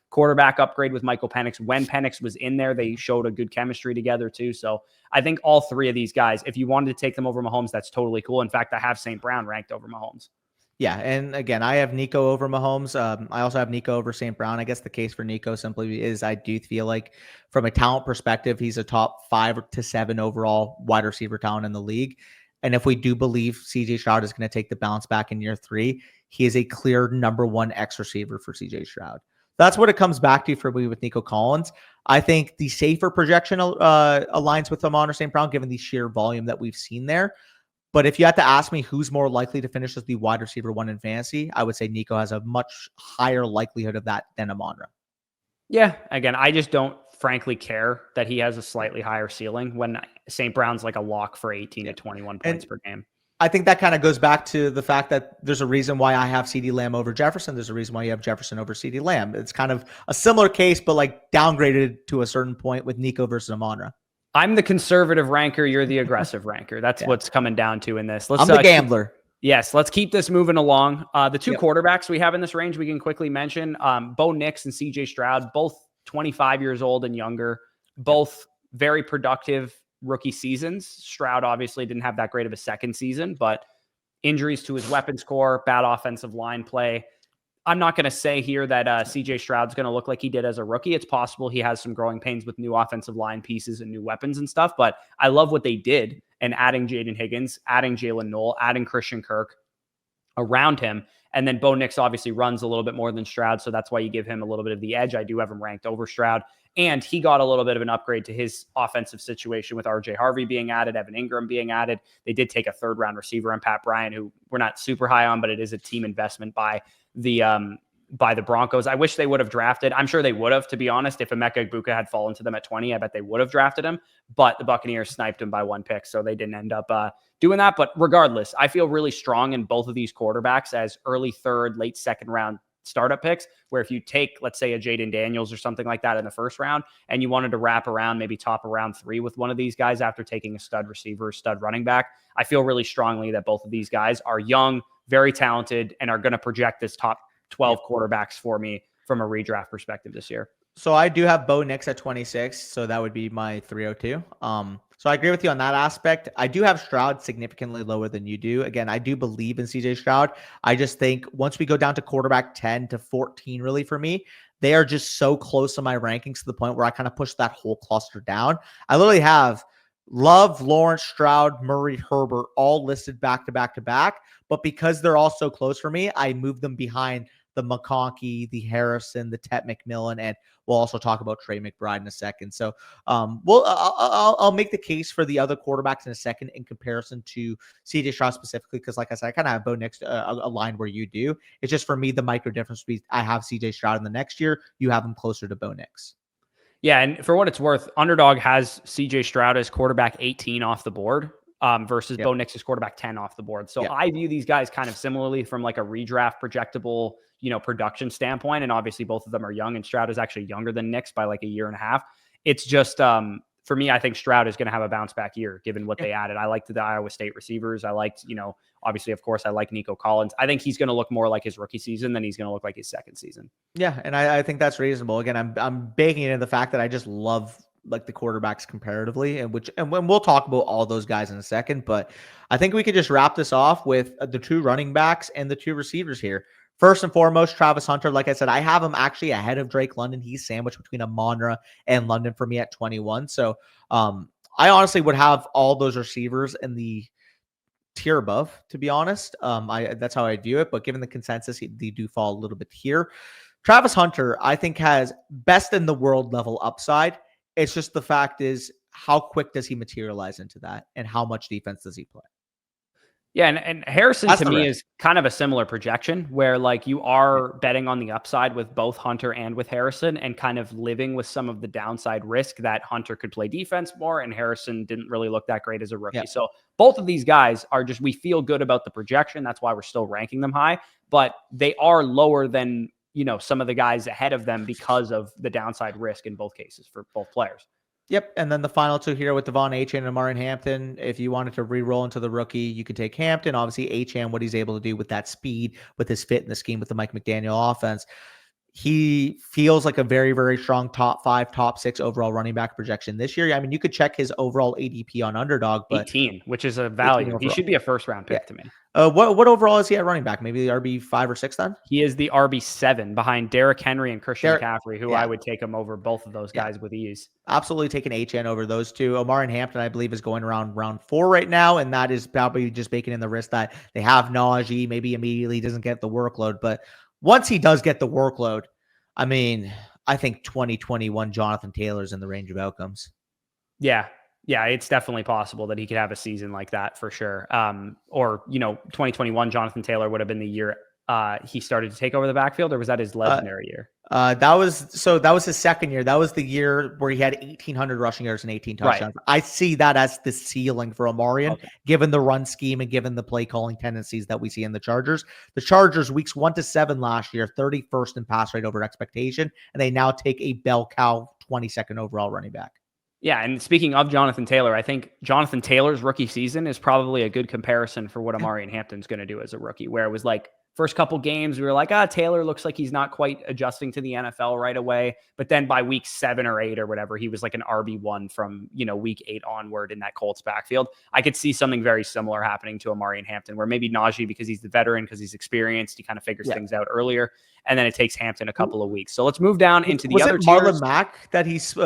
Quarterback upgrade with Michael Penix. When Penix was in there, they showed a good chemistry together too. So I think all three of these guys, if you wanted to take them over Mahomes, that's totally cool. In fact, I have St. Brown ranked over Mahomes. Yeah, and again, I have Nico over Mahomes. I also have Nico over St. Brown. I guess the case for Nico simply is I do feel like from a talent perspective, he's a top 5 to 7 overall wide receiver talent in the league. And if we do believe CJ Stroud is going to take the bounce back in year 3, he is a clear number 1 X receiver for CJ Stroud. That's what it comes back to for me with Nico Collins. I think the safer projection aligns with Amon St. Brown, given the sheer volume that we've seen there. But if you had to ask me who's more likely to finish as the wide receiver 1 in fantasy, I would say Nico has a much higher likelihood of that than Amonra. Yeah, again, I just don't frankly care that he has a slightly higher ceiling when St. Brown's like a lock for 18 to 21 points per game. I think that kind of goes back to the fact that there's a reason why I have CeeDee Lamb over Jefferson. There's a reason why you have Jefferson over CeeDee Lamb. It's kind of a similar case, but like downgraded to a certain point with Nico versus Amonra. I'm the conservative ranker. You're the aggressive ranker. That's what's coming down to in this. I'm the gambler. Yes, let's keep this moving along. The two Yep. quarterbacks we have in this range, we can quickly mention Bo Nix and CJ Stroud, both 25 years old and younger, both very productive rookie seasons. Stroud obviously didn't have that great of a second season, but injuries to his weapons core, bad offensive line play. I'm not going to say here that CJ Stroud's going to look like he did as a rookie. It's possible he has some growing pains with new offensive line pieces and new weapons and stuff, but I love what they did and adding Jaden Higgins, adding Jalen Noel, adding Christian Kirk around him. And then Bo Nix obviously runs a little bit more than Stroud, so that's why you give him a little bit of the edge. I do have him ranked over Stroud. And he got a little bit of an upgrade to his offensive situation with RJ Harvey being added, Evan Ingram being added. They did take a third-round receiver on Pat Bryant, who we're not super high on, but it is a team investment by the Broncos. I wish they would have drafted. I'm sure they would have, to be honest. If Emeka Egbuka had fallen to them at 20, I bet they would have drafted him. But the Buccaneers sniped him by one pick, so they didn't end up doing that. But regardless, I feel really strong in both of these quarterbacks as early third, late second round startup picks, where if you take, let's say, a Jaden Daniels or something like that in the first round, and you wanted to wrap around, maybe top around 3 with one of these guys after taking a stud receiver, stud running back, I feel really strongly that both of these guys are young, very talented, and are going to project this top 12 quarterbacks for me from a redraft perspective this year. So I do have Bo Nix at 26, so that would be my 302. So I agree with you on that aspect. I do have Stroud significantly lower than you do. Again, I do believe in CJ Stroud. I just think once we go down to quarterback 10 to 14, really for me, they are just so close on my rankings to the point where I kind of push that whole cluster down. I literally have Love, Lawrence, Stroud, Murray, Herbert, all listed back to back to back. But because they're all so close for me, I move them behind the McConkey, the Harrison, the Tet McMillan, and we'll also talk about Trey McBride in a second. So I'll make the case for the other quarterbacks in a second in comparison to CJ Stroud specifically, because like I said, I kind of have Bo Nix aligned where you do. It's just for me, the micro difference would be I have CJ Stroud in the next year. You have him closer to Bo Nix. Yeah, and for what it's worth, Underdog has CJ Stroud as quarterback 18 off the board versus Bo Nix as quarterback 10 off the board. So I view these guys kind of similarly from like a redraft projectable, production standpoint. And obviously both of them are young, and Stroud is actually younger than Nix by like a year and a half. It's just, for me, I think Stroud is going to have a bounce back year given what they added. I liked the Iowa State receivers. I liked, obviously, of course, I like Nico Collins. I think he's going to look more like his rookie season than he's going to look like his second season. Yeah, and I think that's reasonable. Again, I'm baking it in the fact that I just love like the quarterbacks comparatively, and when we'll talk about all those guys in a second, but I think we could just wrap this off with the 2 running backs and the 2 receivers here. First and foremost, Travis Hunter. Like I said, I have him actually ahead of Drake London. He's sandwiched between Amon-Ra and London for me at 21. So I honestly would have all those receivers in the tier above, to be honest. That's how I view it. But given the consensus, they do fall a little bit here. Travis Hunter, I think, has best in the world level upside. It's just the fact is, how quick does he materialize into that, and how much defense does he play? Yeah, and Harrison to me is kind of a similar projection where like you are betting on the upside with both Hunter and with Harrison, and kind of living with some of the downside risk that Hunter could play defense more and Harrison didn't really look that great as a rookie. So both of these guys are just, we feel good about the projection. That's why we're still ranking them high, but they are lower than, some of the guys ahead of them because of the downside risk in both cases for both players. Yep. And then the final 2 here with Devon Achane and Marvin Hampton. If you wanted to re-roll into the rookie, you could take Hampton. Obviously, Achane, what he's able to do with that speed, with his fit in the scheme with the Mike McDaniel offense. He feels like a very, very strong top 5, top 6 overall running back projection this year. I mean, you could check his overall ADP on Underdog, but 18, which is a value. He should be a first round pick to me. What overall is he at running back? Maybe the RB 5 or 6 then? He is the RB 7 behind Derrick Henry and Christian McCaffrey, who I would take him over both of those guys with ease. Absolutely taking Achane over those 2. Omar and Hampton, I believe, is going around round 4 right now, and that is probably just baking in the risk that they have Najee, maybe immediately doesn't get the workload. But once he does get the workload, I mean, I think 2021 Jonathan Taylor's in the range of outcomes. Yeah, it's definitely possible that he could have a season like that for sure. Or 2021 Jonathan Taylor would have been the year he started to take over the backfield, or was that his legendary year? That was his second year. That was the year where he had 1,800 rushing yards and 18 touchdowns. Right. I see that as the ceiling for Omarion, given the run scheme and given the play calling tendencies that we see in the Chargers. The Chargers, weeks 1 to 7 last year, 31st in pass rate over expectation, and they now take a bell cow 22nd overall running back. Yeah, and speaking of Jonathan Taylor, I think Jonathan Taylor's rookie season is probably a good comparison for what Achane Hampton's going to do as a rookie, where it was like first couple games, we were like, Taylor looks like he's not quite adjusting to the NFL right away. But then by week 7 or 8 or whatever, he was like an RB1 from, week 8 onward in that Colts backfield. I could see something very similar happening to Achane Hampton, where maybe Najee, because he's the veteran, because he's experienced, he kind of figures things out earlier. And then it takes Hampton a couple of weeks. So let's move down into the other tiers. Was it Marlon Mack that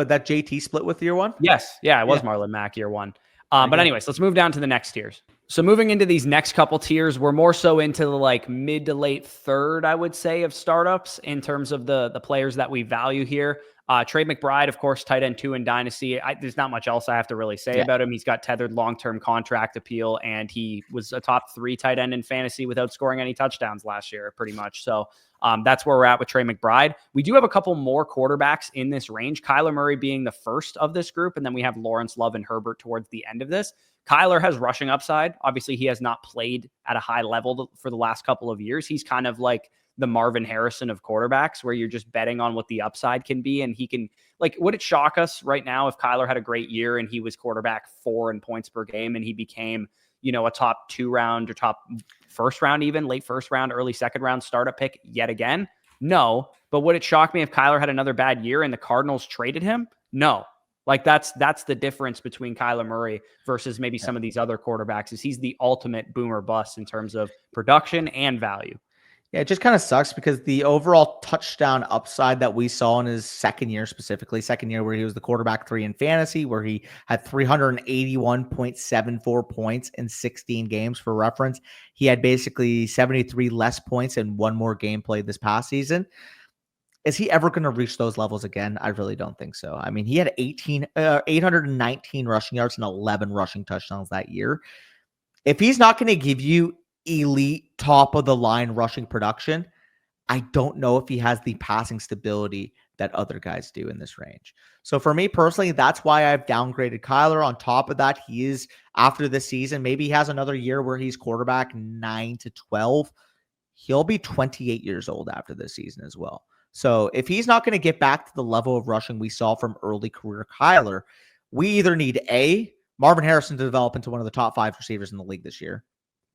that JT split with year 1? Yes. Yeah, it was Marlon Mack year 1. But anyways, let's move down to the next tiers. So moving into these next couple tiers, we're more so into the like mid to late third, I would say, of startups in terms of the players that we value here. Trey McBride, of course, tight end 2 in Dynasty. There's not much else I have to really say about him. He's got tethered long-term contract appeal, and he was a top 3 tight end in fantasy without scoring any touchdowns last year, pretty much. So that's where we're at with Trey McBride. We do have a couple more quarterbacks in this range, Kyler Murray being the first of this group, and then we have Lawrence, Love, and Herbert towards the end of this. Kyler has rushing upside. Obviously, he has not played at a high level for the last couple of years. He's kind of like the Marvin Harrison of quarterbacks, where you're just betting on what the upside can be. And he can, like, would it shock us right now if Kyler had a great year and he was quarterback 4 in points per game and he became, a top 2 round or top first round, even late first round, early second round startup pick yet again? No. But would it shock me if Kyler had another bad year and the Cardinals traded him? No. Like that's the difference between Kyler Murray versus maybe some of these other quarterbacks, is he's the ultimate boomer bust in terms of production and value. Yeah, it just kind of sucks because the overall touchdown upside that we saw in his second year, where he was the quarterback 3 in fantasy, where he had 381.74 points in 16 games. For reference, he had basically 73 less points in 1 more game played this past season. Is he ever going to reach those levels again? I really don't think so. I mean, he had 819 rushing yards and 11 rushing touchdowns that year. If he's not going to give you elite top of the line rushing production, I don't know if he has the passing stability that other guys do in this range. So for me personally, that's why I've downgraded Kyler. On top of that, he is, after this season, maybe he has another year where he's quarterback 9 to 12. He'll be 28 years old after this season as well. So if he's not going to get back to the level of rushing we saw from early career Kyler, we either need A, Marvin Harrison to develop into one of the top 5 receivers in the league this year,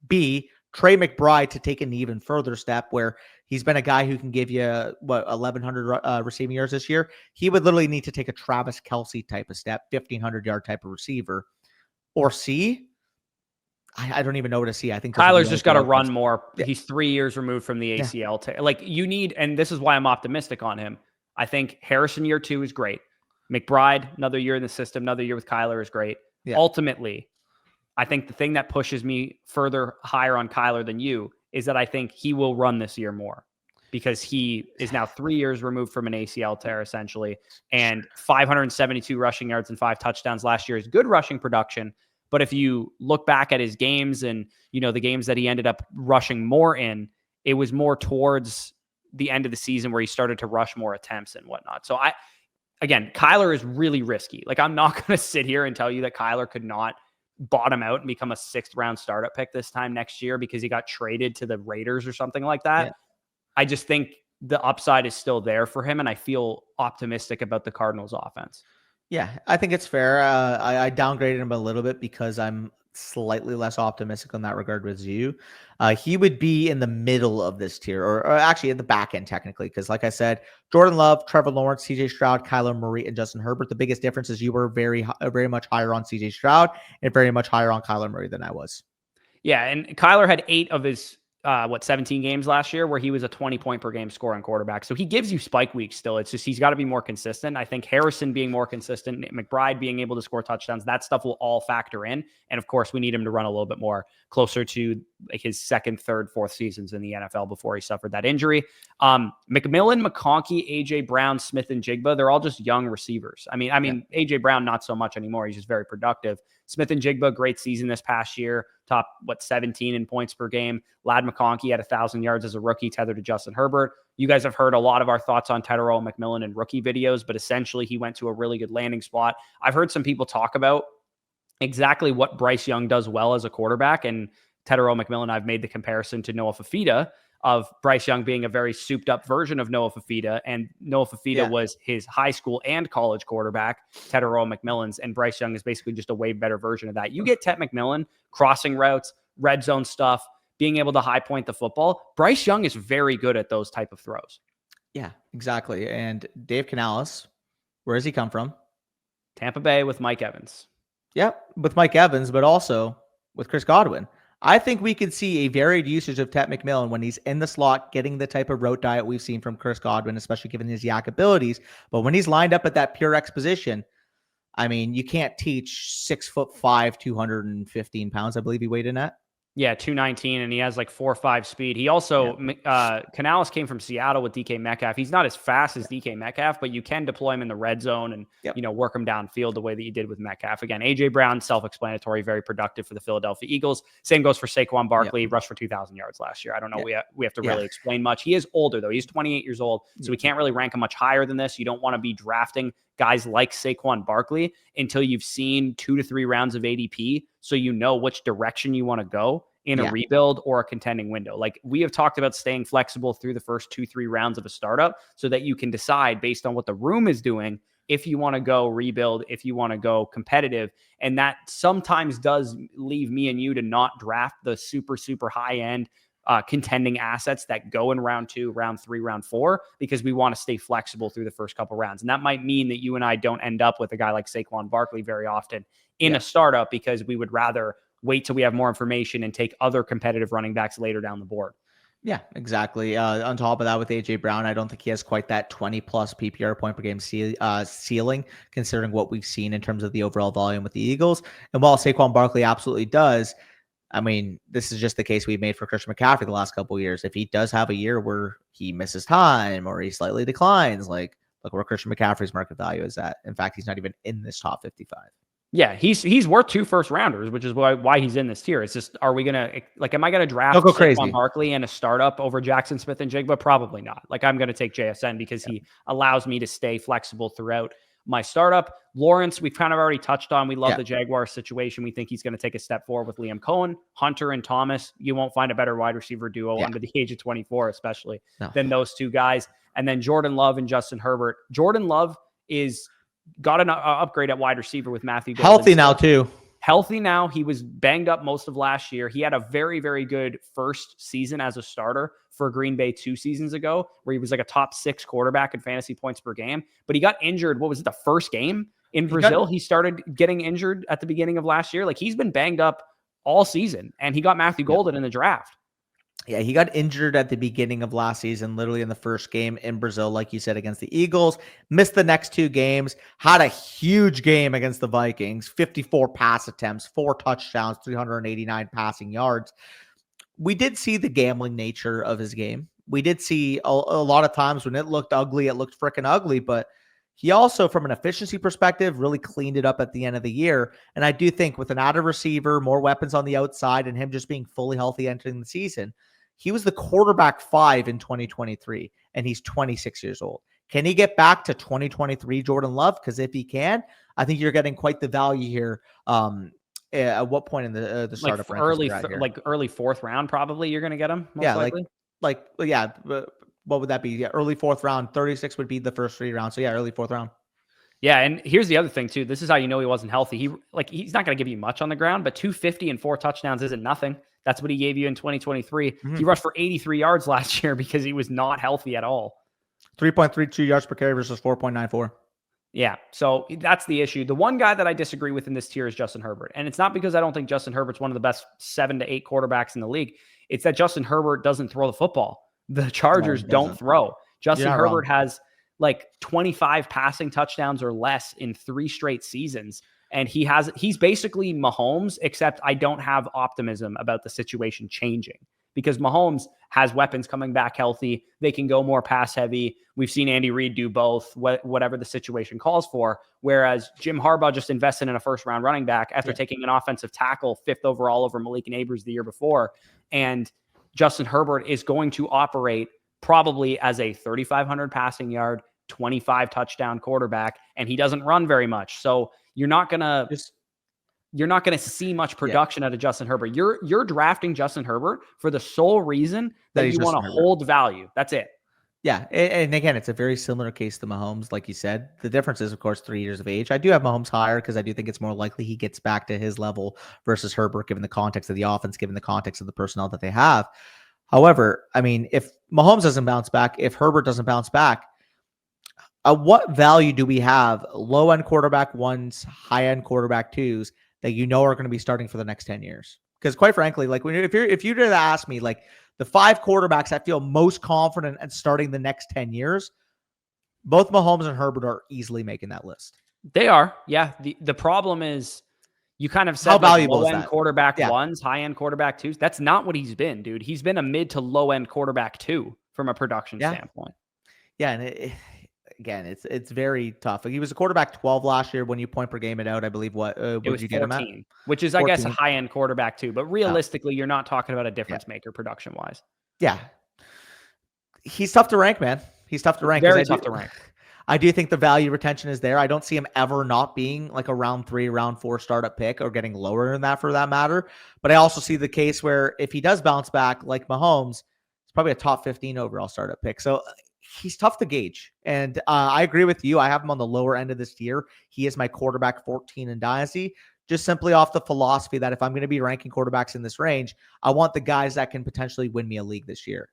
B, Trey McBride to take an even further step, where he's been a guy who can give you 1,100 receiving yards this year. He would literally need to take a Travis Kelce type of step, 1,500-yard type of receiver. Or C, I don't even know what to see. I think Kyler's just got to run more. Yeah. He's 3 years removed from the ACL. Like, you need, and this is why I'm optimistic on him. I think Harrison year 2 is great. McBride, another year in the system, another year with Kyler is great. Yeah. Ultimately, I think the thing that pushes me further higher on Kyler than you is that I think he will run this year more, because he is now 3 years removed from an ACL tear, essentially, and 572 rushing yards and 5 touchdowns last year is good rushing production. But if you look back at his games and, the games that he ended up rushing more in, it was more towards the end of the season where he started to rush more attempts and whatnot. So again, Kyler is really risky. Like, I'm not going to sit here and tell you that Kyler could not bottom out and become a 6th round startup pick this time next year because he got traded to the Raiders or something like that. Yeah. I just think the upside is still there for him, and I feel optimistic about the Cardinals offense. Yeah, I think it's fair. I downgraded him a little bit because I'm slightly less optimistic on that regard with you. He would be in the middle of this tier, or actually at the back end technically, because like I said, Jordan Love, Trevor Lawrence, CJ Stroud, Kyler Murray, and Justin Herbert. The biggest difference is you were very much higher on CJ Stroud and very much higher on Kyler Murray than I was. Yeah, and Kyler had 8 of his 17 games last year where he was a 20 point per game scoring quarterback. So he gives you spike weeks still. It's just, he's got to be more consistent. I think Harrison being more consistent, McBride being able to score touchdowns, that stuff will all factor in. And of course, we need him to run a little bit more closer to like his 2nd, 3rd, 4th seasons in the NFL before he suffered that injury. McMillan, McConkey, AJ Brown, Smith, and Jigba, they're all just young receivers. I mean, AJ Brown, not so much anymore. He's just very productive. Smith and Jigba, great season this past year. Top, 17 in points per game. Lad McConkey had 1,000 yards as a rookie tethered to Justin Herbert. You guys have heard a lot of our thoughts on Tyrell McMillan and rookie videos, but essentially he went to a really good landing spot. I've heard some people talk about exactly what Bryce Young does well as a quarterback, and Tyrell McMillan, I've made the comparison to Noah Fafita. of Bryce Young being a very souped up version of Noah Fafita, and Noah Fafita was his high school and college quarterback, Teteroa McMillan's, and Bryce Young is basically just a way better version of that. You get Tet McMillan crossing routes, red zone stuff, being able to high point the football. Bryce Young is very good at those type of throws. Yeah, exactly. And Dave Canales, where does he come from? Tampa Bay with Mike Evans. Yep, with Mike Evans, but also with Chris Godwin. I think we could see a varied usage of Tet McMillan when he's in the slot, getting the type of route diet we've seen from Chris Godwin, especially given his yak abilities. But when he's lined up at that pure X position, I mean, you can't teach 6'5", 215 pounds, I believe he weighed in at. Yeah, 219, and he has like 4.5 speed. He also, Canales came from Seattle with DK Metcalf. He's not as fast as DK Metcalf, but you can deploy him in the red zone and, work him downfield the way that you did with Metcalf. Again, A.J. Brown, self-explanatory, very productive for the Philadelphia Eagles. Same goes for Saquon Barkley, rushed for 2,000 yards last year. I don't know. We have to really explain much. He is older, though. He's 28 years old, so we can't really rank him much higher than this. You don't want to be drafting guys like Saquon Barkley until you've seen 2 to 3 rounds of ADP, so you know which direction you want to go in a rebuild or a contending window. Like we have talked about staying flexible through the first 2-3 rounds of a startup so that you can decide based on what the room is doing if you want to go rebuild, if you want to go competitive. And that sometimes does leave me and you to not draft the super, super high end contending assets that go in round 2, round 3, round 4, because we want to stay flexible through the first couple rounds. And that might mean that you and I don't end up with a guy like Saquon Barkley very often in a startup because we would rather wait till we have more information and take other competitive running backs later down the board. Yeah, exactly. On top of that, with A.J. Brown, I don't think he has quite that 20-plus PPR point per game ceiling, considering what we've seen in terms of the overall volume with the Eagles. And while Saquon Barkley absolutely does, I mean, this is just the case we've made for Christian McCaffrey the last couple of years. If he does have a year where he misses time or he slightly declines, like look where Christian McCaffrey's market value is at. In fact, he's not even in this top 55. Yeah, he's worth 2 first rounders, which is why he's in this tier. It's just, are we gonna am I gonna draft Saquon Barkley in a startup over Jackson Smith and Jigba? Probably not. Like I'm gonna take JSN because he allows me to stay flexible throughout my startup. Lawrence, we've kind of already touched on. We love the Jaguars situation. We think he's going to take a step forward with Liam Cohen, Hunter, and Thomas. You won't find a better wide receiver duo under the age of 24, especially than those two guys. And then Jordan Love and Justin Herbert. Jordan Love is got an upgrade at wide receiver with Matthew Golden. Healthy now too. Healthy now. He was banged up most of last year. He had a very, very good first season as a starter for Green Bay 2 seasons ago, where he was like a top 6 quarterback in fantasy points per game. But he got injured. What was it? The first game in Brazil? He started getting injured at the beginning of last year. Like he's been banged up all season, and he got Matthew Golden in the draft. Yeah, he got injured at the beginning of last season, literally in the first game in Brazil, like you said, against the Eagles. Missed the next 2 games, had a huge game against the Vikings, 54 pass attempts, 4 touchdowns, 389 passing yards. We did see the gambling nature of his game. We did see a lot of times when it looked ugly, it looked freaking ugly, but he also, from an efficiency perspective, really cleaned it up at the end of the year. And I do think with an added receiver, more weapons on the outside, and him just being fully healthy entering the season, he was the quarterback 5 in 2023, and he's 26 years old. Can he get back to 2023 Jordan Love? Because if he can, I think you're getting quite the value here. At what point in the startup early 4th round, probably you're going to get him. Most likely. What would that be? Yeah, early 4th round. 36 would be the first 3 rounds. So yeah, early 4th round. Yeah, and here's the other thing too. This is how you know he wasn't healthy. He's not going to give you much on the ground, but 250 and 4 touchdowns isn't nothing. That's what he gave you in 2023. Mm-hmm. He rushed for 83 yards last year because he was not healthy at all. 3.32 yards per carry versus 4.94. Yeah, so that's the issue. The one guy that I disagree with in this tier is Justin Herbert. And it's not because I don't think Justin Herbert's one of the best 7 to 8 quarterbacks in the league. It's that Justin Herbert doesn't throw the football. The Chargers don't throw. Justin Herbert has like 25 passing touchdowns or less in 3 straight seasons. And he's basically Mahomes, except I don't have optimism about the situation changing because Mahomes has weapons coming back healthy. They can go more pass heavy. We've seen Andy Reid do both, whatever the situation calls for. Whereas Jim Harbaugh just invested in a 1st-round running back after taking an offensive tackle 5th overall over Malik Nabers the year before. And Justin Herbert is going to operate probably as a 3,500 passing yard, 25 touchdown quarterback, and he doesn't run very much. So you're not going to you're not going to see much production out of Justin Herbert. You're drafting Justin Herbert for the sole reason that you want to hold value. That's it. Yeah, and again, it's a very similar case to Mahomes, like you said. The difference is, of course, 3 years of age. I do have Mahomes higher because I do think it's more likely he gets back to his level versus Herbert, given the context of the offense, given the context of the personnel that they have. However, I mean, if Mahomes doesn't bounce back, if Herbert doesn't bounce back, what value do we have low-end quarterback ones, high-end quarterback twos that you know are going to be starting for the next 10 years? Because quite frankly, like if you did ask me, like the 5 quarterbacks I feel most confident at starting the next 10 years, both Mahomes and Herbert are easily making that list. They are. Yeah. The problem is you kind of said how valuable low-end is that? Quarterback ones, high-end quarterback twos. That's not what he's been, dude. He's been a mid to low-end quarterback two from a production standpoint. Yeah, and again, it's very tough. He was a quarterback 12 last year when you point per game it out. I believe what did you get him at? Which is, 14. I guess, a high-end quarterback too. But realistically, you're not talking about a difference maker production-wise. Yeah. He's tough to rank, man. He's tough to rank. Very tough to rank. I do think the value retention is there. I don't see him ever not being like a round 3, round 4 startup pick or getting lower than that for that matter. But I also see the case where if he does bounce back like Mahomes, it's probably a top 15 overall startup pick. So he's tough to gauge. And I agree with you. I have him on the lower end of this tier. He is my quarterback 14 in Dynasty, just simply off the philosophy that if I'm going to be ranking quarterbacks in this range, I want the guys that can potentially win me a league this year.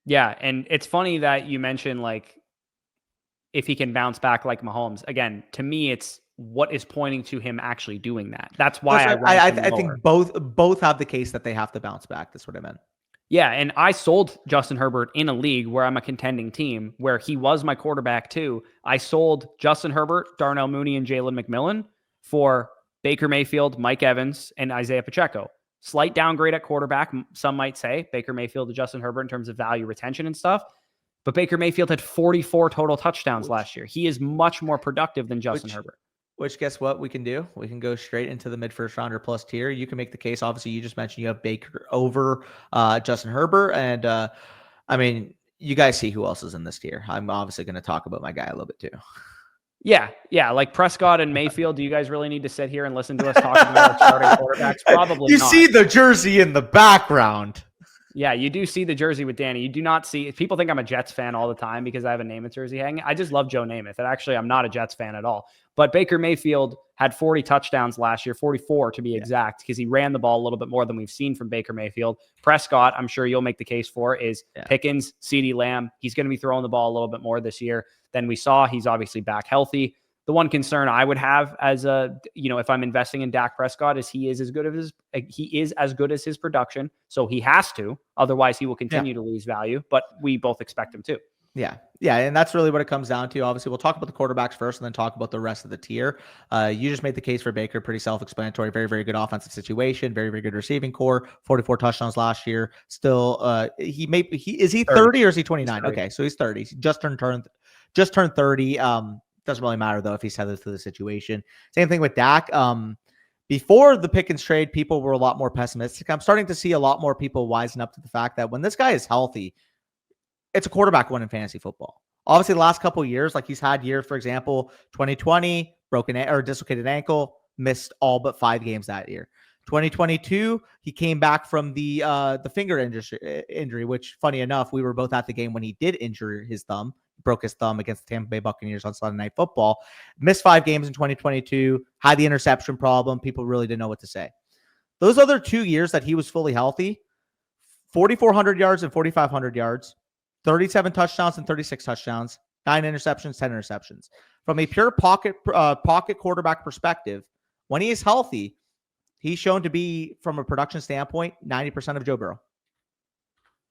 Yeah. And it's funny that you mentioned like if he can bounce back like Mahomes. Again, to me, it's what is pointing to him actually doing that. That's why I think both have the case that they have to bounce back. That's what I meant. Yeah, and I sold Justin Herbert in a league where I'm a contending team, where he was my quarterback too. I sold Justin Herbert, Darnell Mooney, and Jalen McMillan for Baker Mayfield, Mike Evans, and Isaiah Pacheco. Slight downgrade at quarterback, some might say, Baker Mayfield to Justin Herbert in terms of value retention and stuff. But Baker Mayfield had 44 total touchdowns last year. He is much more productive than Justin Herbert. Which, guess what we can do? We can go straight into the mid-first rounder plus tier. You can make the case. Obviously, you just mentioned you have Baker over Justin Herbert. And, I mean, you guys see who else is in this tier. I'm obviously going to talk about my guy a little bit too. Yeah. Like Prescott and Mayfield. Do you guys really need to sit here and listen to us talk about starting quarterbacks? Probably you not. You see the jersey in the background. Yeah, you do see the jersey with Danny. You do not see... People think I'm a Jets fan all the time because I have a Namath jersey hanging. I just love Joe Namath. And actually, I'm not a Jets fan at all. But Baker Mayfield had 40 touchdowns last year, 44 to be exact, because he ran the ball a little bit more than we've seen from Baker Mayfield. Prescott, I'm sure you'll make the case for, is Pickens, CeeDee Lamb. He's going to be throwing the ball a little bit more this year than we saw. He's obviously back healthy. The one concern I would have as if I'm investing in Dak Prescott is he is as good as his production. So he has to, otherwise he will continue to lose value, but we both expect him to. Yeah. And that's really what it comes down to. Obviously, we'll talk about the quarterbacks first and then talk about the rest of the tier. You just made the case for Baker. Pretty self-explanatory. Very, very good offensive situation. Very, very good receiving core. 44 touchdowns last year. Still, is he 30 or is he 29? Okay, so he's 30. He just turned 30. Doesn't really matter, though, if he's tethered to the situation. Same thing with Dak. Before the Pickens trade, people were a lot more pessimistic. I'm starting to see a lot more people wisen up to the fact that when this guy is healthy, it's a quarterback one in fantasy football. Obviously, the last couple of years, like he's had years, for example, 2020, dislocated ankle, missed all but 5 games that year. 2022, he came back from the finger injury, which, funny enough, we were both at the game when he did injure his thumb. Broke his thumb against the Tampa Bay Buccaneers on Sunday Night Football. Missed 5 games in 2022. Had the interception problem. People really didn't know what to say. Those other 2 years that he was fully healthy, 4,400 yards and 4,500 yards, 37 touchdowns and 36 touchdowns, 9 interceptions, 10 interceptions. From a pure pocket quarterback perspective, when he is healthy, he's shown to be, from a production standpoint, 90% of Joe Burrow.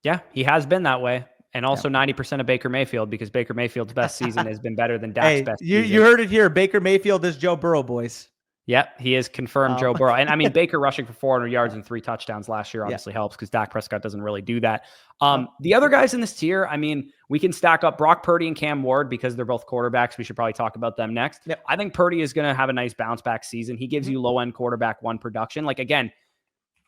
Yeah, he has been that way. And also 90% of Baker Mayfield, because Baker Mayfield's best season has been better than Dak's best season. You heard it here. Baker Mayfield is Joe Burrow, boys. Yep, he is confirmed Joe Burrow. And I mean, Baker rushing for 400 yards and 3 touchdowns last year obviously helps because Dak Prescott doesn't really do that. The other guys in this tier, I mean, we can stack up Brock Purdy and Cam Ward because they're both quarterbacks. We should probably talk about them next. Yep. I think Purdy is going to have a nice bounce back season. He gives you low-end quarterback one production. Like, again,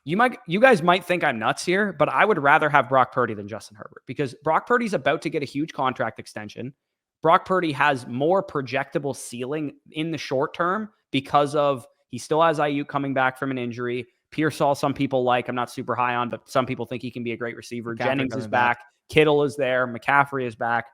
you guys might think I'm nuts here, but I would rather have Brock Purdy than Justin Herbert because Brock Purdy's about to get a huge contract extension. Brock Purdy has more projectable ceiling in the short term because of He still has Ayuk coming back from an injury. Pearsall, some people like, I'm not super high on, but some people think he can be a great receiver. Jennings is back. Kittle is there. McCaffrey is back.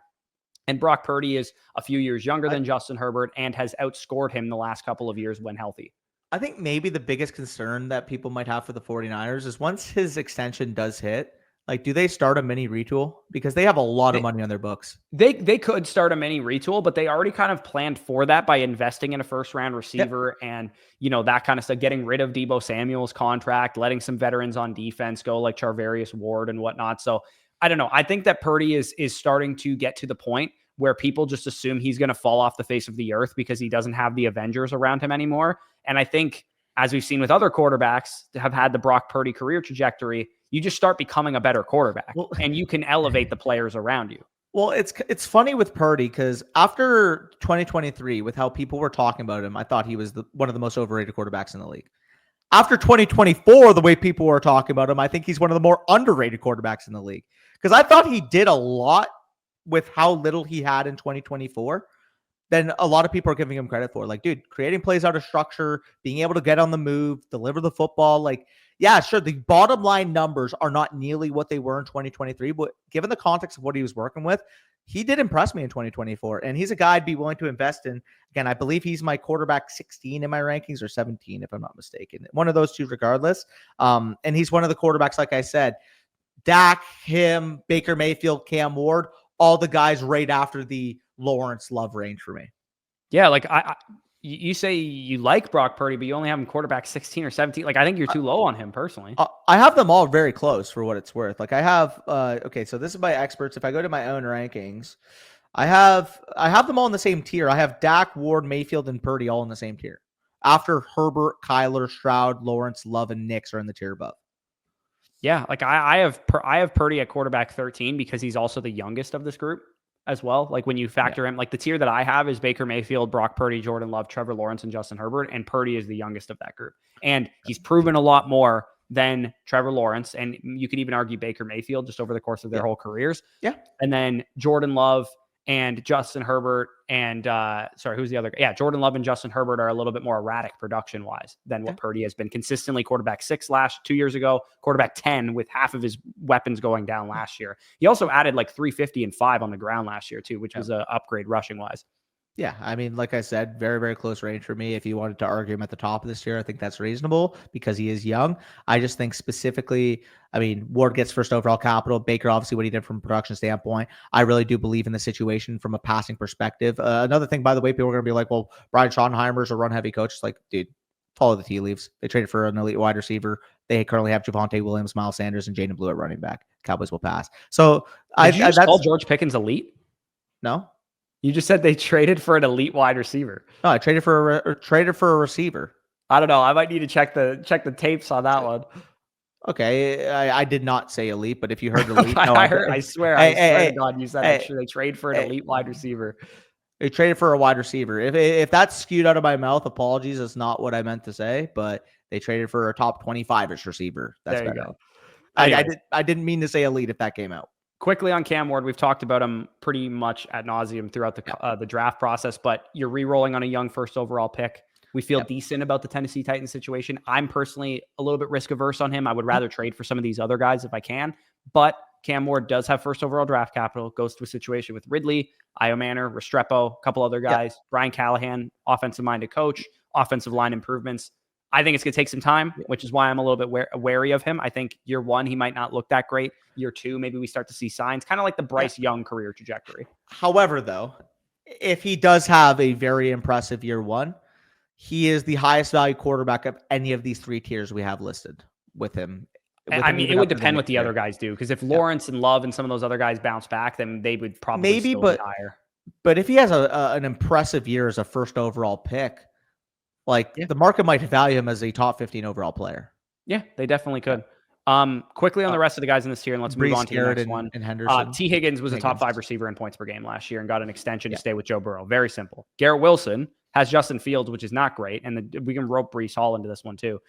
And Brock Purdy is a few years younger than Justin Herbert and has outscored him the last couple of years when healthy. I think maybe the biggest concern that people might have for the 49ers is once his extension does hit, like, do they start a mini retool? Because they have a lot of money on their books. They could start a mini retool, but they already kind of planned for that by investing in a first-round receiver and, that kind of stuff, getting rid of Deebo Samuel's contract, letting some veterans on defense go like Charvarius Ward and whatnot. So I don't know. I think that Purdy is starting to get to the point where people just assume he's going to fall off the face of the earth because he doesn't have the Avengers around him anymore. And I think, as we've seen with other quarterbacks that have had the Brock Purdy career trajectory, you just start becoming a better quarterback and you can elevate the players around you. Well, it's funny with Purdy because after 2023, with how people were talking about him, I thought he was one of the most overrated quarterbacks in the league. After 2024, the way people were talking about him, I think he's one of the more underrated quarterbacks in the league because I thought he did a lot with how little he had in 2024 than a lot of people are giving him credit for. Like, dude, creating plays out of structure, being able to get on the move, deliver the football. Like, yeah, sure, the bottom line numbers are not nearly what they were in 2023, but given the context of what he was working with, he did impress me in 2024. And he's a guy I'd be willing to invest in. Again, I believe he's my quarterback 16 in my rankings or 17, if I'm not mistaken. One of those two regardless. And he's one of the quarterbacks, like I said, Dak, him, Baker Mayfield, Cam Ward, all the guys right after the Lawrence Love range for me. Yeah, like you say you like Brock Purdy, but you only have him quarterback 16 or 17. Like, I think you're too low on him personally. I have them all very close for what it's worth. Like I have, okay, so this is by experts. If I go to my own rankings, I have them all in the same tier. I have Dak, Ward, Mayfield, and Purdy all in the same tier. After Herbert, Kyler, Stroud, Lawrence, Love, and Nix are in the tier above. Yeah, like I have Purdy at quarterback 13 because he's also the youngest of this group as well. Like when you factor in, like the tier that I have is Baker Mayfield, Brock Purdy, Jordan Love, Trevor Lawrence, and Justin Herbert, and Purdy is the youngest of that group. And he's proven a lot more than Trevor Lawrence, and you could even argue Baker Mayfield just over the course of their whole careers. Yeah. And then Jordan Love and Justin Herbert and who's the other guy? Yeah, Jordan Love and Justin Herbert are a little bit more erratic production-wise than what Purdy has been. Consistently quarterback 6 2 years ago, quarterback 10 with half of his weapons going down last year. He also added like 350 and 5 on the ground last year too, which was an upgrade rushing-wise. Yeah, I mean, like I said, very, very close range for me. If you wanted to argue him at the top of this year, I think that's reasonable because he is young. I just think specifically, I mean, Ward gets first overall capital. Baker, obviously, what he did from a production standpoint. I really do believe in the situation from a passing perspective. Another thing, by the way, people are going to be like, well, Brian Schottenheimer's a run-heavy coach. It's like, dude, follow the tea leaves. They traded for an elite wide receiver. They currently have Javonte Williams, Miles Sanders, and Jaden Blue at running back. Cowboys will pass. So Did you just call George Pickens elite? No. You just said they traded for an elite wide receiver. No, I traded for a receiver. I don't know. I might need to check the tapes on that one. Okay, I did not say elite, but if you heard elite, no, I swear to God, you said they trade for an elite wide receiver. They traded for a wide receiver. If that's skewed out of my mouth, apologies. That's not what I meant to say, but they traded for a top 25-ish receiver. That's there better. You go. Anyway. I didn't mean to say elite if that came out. Quickly on Cam Ward, we've talked about him pretty much ad nauseum throughout the draft process, but you're re-rolling on a young first overall pick. We feel decent about the Tennessee Titans situation. I'm personally a little bit risk averse on him. I would rather trade for some of these other guys if I can, but Cam Ward does have first overall draft capital, goes to a situation with Ridley, Io Manor, Restrepo, a couple other guys, Brian Callahan, offensive-minded coach, offensive line improvements. I think it's going to take some time, which is why I'm a little bit wary of him. I think year 1, he might not look that great. Year 2, maybe we start to see signs, kind of like the Bryce Young career trajectory. However, though, if he does have a very impressive year 1, he is the highest value quarterback of any of these 3 tiers we have listed with him. I mean, it would depend what the other guys do, because if Lawrence and Love and some of those other guys bounce back, then they would probably still be higher. But if he has an impressive year as a first overall pick, the market might value him as a top 15 overall player. Yeah, they definitely could. Quickly on the rest of the guys in this tier, and let's move on to the next one. And Henderson. T. Higgins was a top 5 receiver in points per game last year and got an extension to stay with Joe Burrow. Very simple. Garrett Wilson has Justin Fields, which is not great, and we can rope Breece Hall into this one too.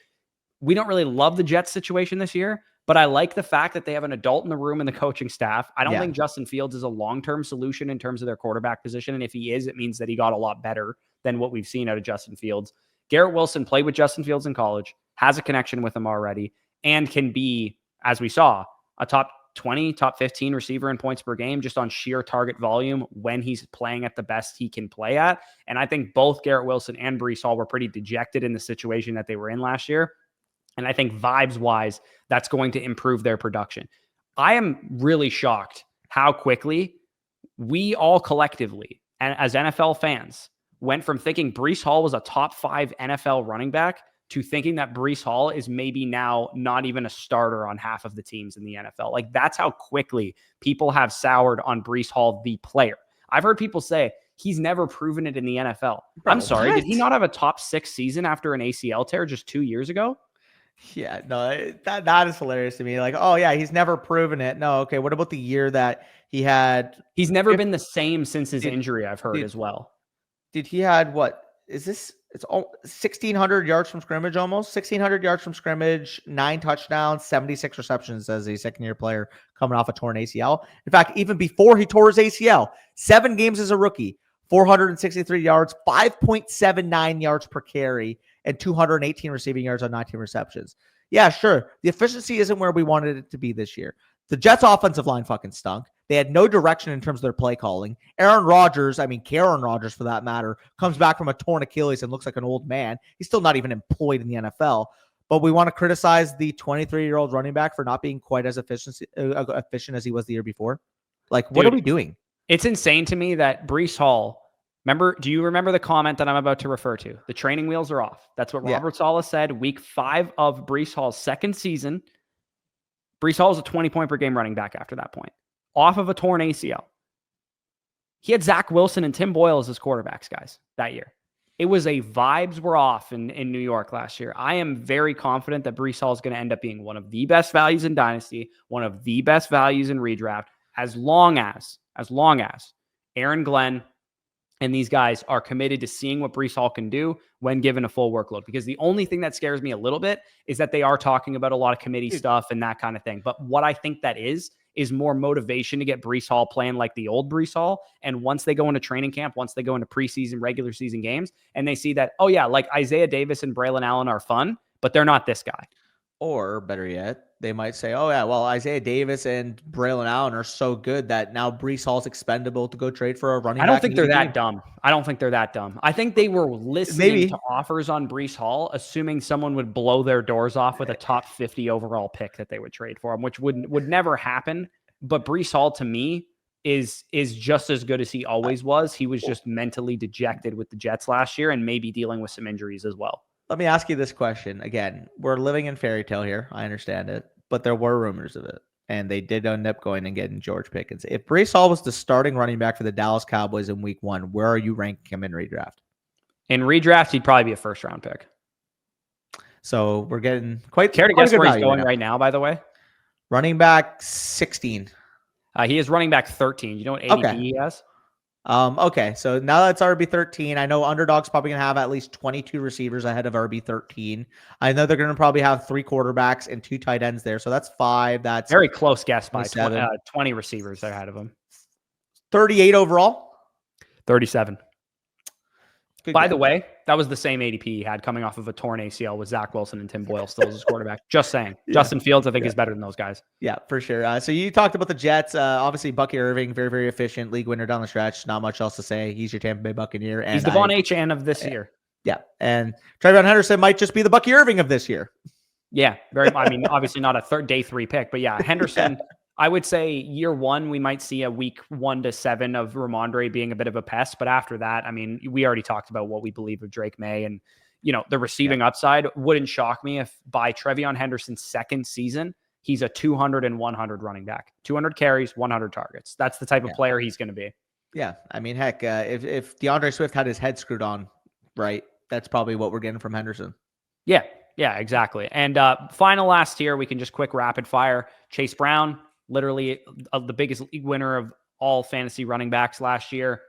We don't really love the Jets situation this year, but I like the fact that they have an adult in the room and the coaching staff. I don't think Justin Fields is a long-term solution in terms of their quarterback position, and if he is, it means that he got a lot better than what we've seen out of Justin Fields. Garrett Wilson played with Justin Fields in college, has a connection with him already, and can be, as we saw, a top 20, top 15 receiver in points per game just on sheer target volume when he's playing at the best he can play at. And I think both Garrett Wilson and Breece Hall were pretty dejected in the situation that they were in last year. And I think vibes-wise, that's going to improve their production. I am really shocked how quickly we all collectively, and as NFL fans, went from thinking Breece Hall was a top 5 NFL running back to thinking that Breece Hall is maybe now not even a starter on half of the teams in the NFL. Like, that's how quickly people have soured on Breece Hall, the player. I've heard people say he's never proven it in the NFL. Bro, I'm sorry. what? Did he not have a top 6 season after an ACL tear just 2 years ago? Yeah, no, that is hilarious to me. Like, oh yeah, he's never proven it. No, okay. What about the year that he had? He's never been the same since his injury, I've heard as well. Did he had what? Is this? It's 1,600 yards from scrimmage, almost 1,600 yards from scrimmage, 9 touchdowns, 76 receptions as a second-year player coming off a torn ACL. In fact, even before he tore his ACL, 7 games as a rookie, 463 yards, 5.79 yards per carry, and 218 receiving yards on 19 receptions. Yeah, sure. The efficiency isn't where we wanted it to be this year. The Jets' offensive line fucking stunk. They had no direction in terms of their play calling. Karen Rodgers for that matter, comes back from a torn Achilles and looks like an old man. He's still not even employed in the NFL. But we want to criticize the 23-year-old running back for not being quite as efficient as he was the year before. Like, what are we doing? It's insane to me that Breece Hall, do you remember the comment that I'm about to refer to? The training wheels are off. That's what Robert Saleh said week 5 of Breece Hall's second season. Breece Hall is a 20-point per game running back after that point, off of a torn ACL. He had Zach Wilson and Tim Boyle as his quarterbacks, guys, that year. It was vibes were off in New York last year. I am very confident that Breece Hall is going to end up being one of the best values in Dynasty, one of the best values in redraft, as long as Aaron Glenn and these guys are committed to seeing what Breece Hall can do when given a full workload. Because the only thing that scares me a little bit is that they are talking about a lot of committee stuff and that kind of thing. But what I think that is more motivation to get Breece Hall playing like the old Breece Hall. And once they go into training camp, once they go into preseason, regular season games, and they see that, oh yeah, like Isaiah Davis and Braylon Allen are fun, but they're not this guy. Or better yet, they might say, oh yeah, well, Isaiah Davis and Braylon Allen are so good that now Breece Hall's expendable to go trade for a running back. I don't think they're that dumb. I think they were listening to offers on Breece Hall, assuming someone would blow their doors off with a top 50 overall pick that they would trade for him, which would never happen. But Breece Hall, to me, is just as good as he always was. He was just mentally dejected with the Jets last year and maybe dealing with some injuries as well. Let me ask you this question. Again, we're living in fairy tale here. I understand it. But there were rumors of it. And they did end up going and getting George Pickens. If Breece Hall was the starting running back for the Dallas Cowboys in week 1, where are you ranking him in redraft? In redraft, he'd probably be a first-round pick. So we're getting quite... Care to guess where he's going right now, by the way? Running back 16. He is running back 13. You know what ADP he has? Okay, so now that's RB13. I know Underdog's probably going to have at least 22 receivers ahead of RB13. I know they're going to probably have 3 quarterbacks and 2 tight ends there. So that's 5. That's very close guess by 20 receivers ahead of him. 38 overall? 37. Good By guess. the way, that was the same ADP he had coming off of a torn ACL with Zach Wilson and Tim Boyle still as his quarterback. Just saying. Yeah. Justin Fields, I think, is better than those guys. Yeah, for sure. So you talked about the Jets. Obviously, Bucky Irving, very, very efficient league winner down the stretch. Not much else to say. He's your Tampa Bay Buccaneer. And he's the Von Achane of this year. Yeah, and TreVeyon Henderson might just be the Bucky Irving of this year. Yeah, I mean, obviously not a day 3 pick, but yeah, Henderson. Yeah. I would say year 1, we might see a week 1 to 7 of Ramondre being a bit of a pest. But after that, I mean, we already talked about what we believe of Drake Maye and, the receiving upside. Wouldn't shock me if by TreVeyon Henderson's second season, he's a 200 and 100 running back, 200 carries, 100 targets. That's the type of player he's going to be. Yeah. I mean, heck, if DeAndre Swift had his head screwed on, right, that's probably what we're getting from Henderson. Yeah. Yeah, exactly. And final last tier, we can just quick rapid fire. Chase Brown, literally the biggest league winner of all fantasy running backs last year.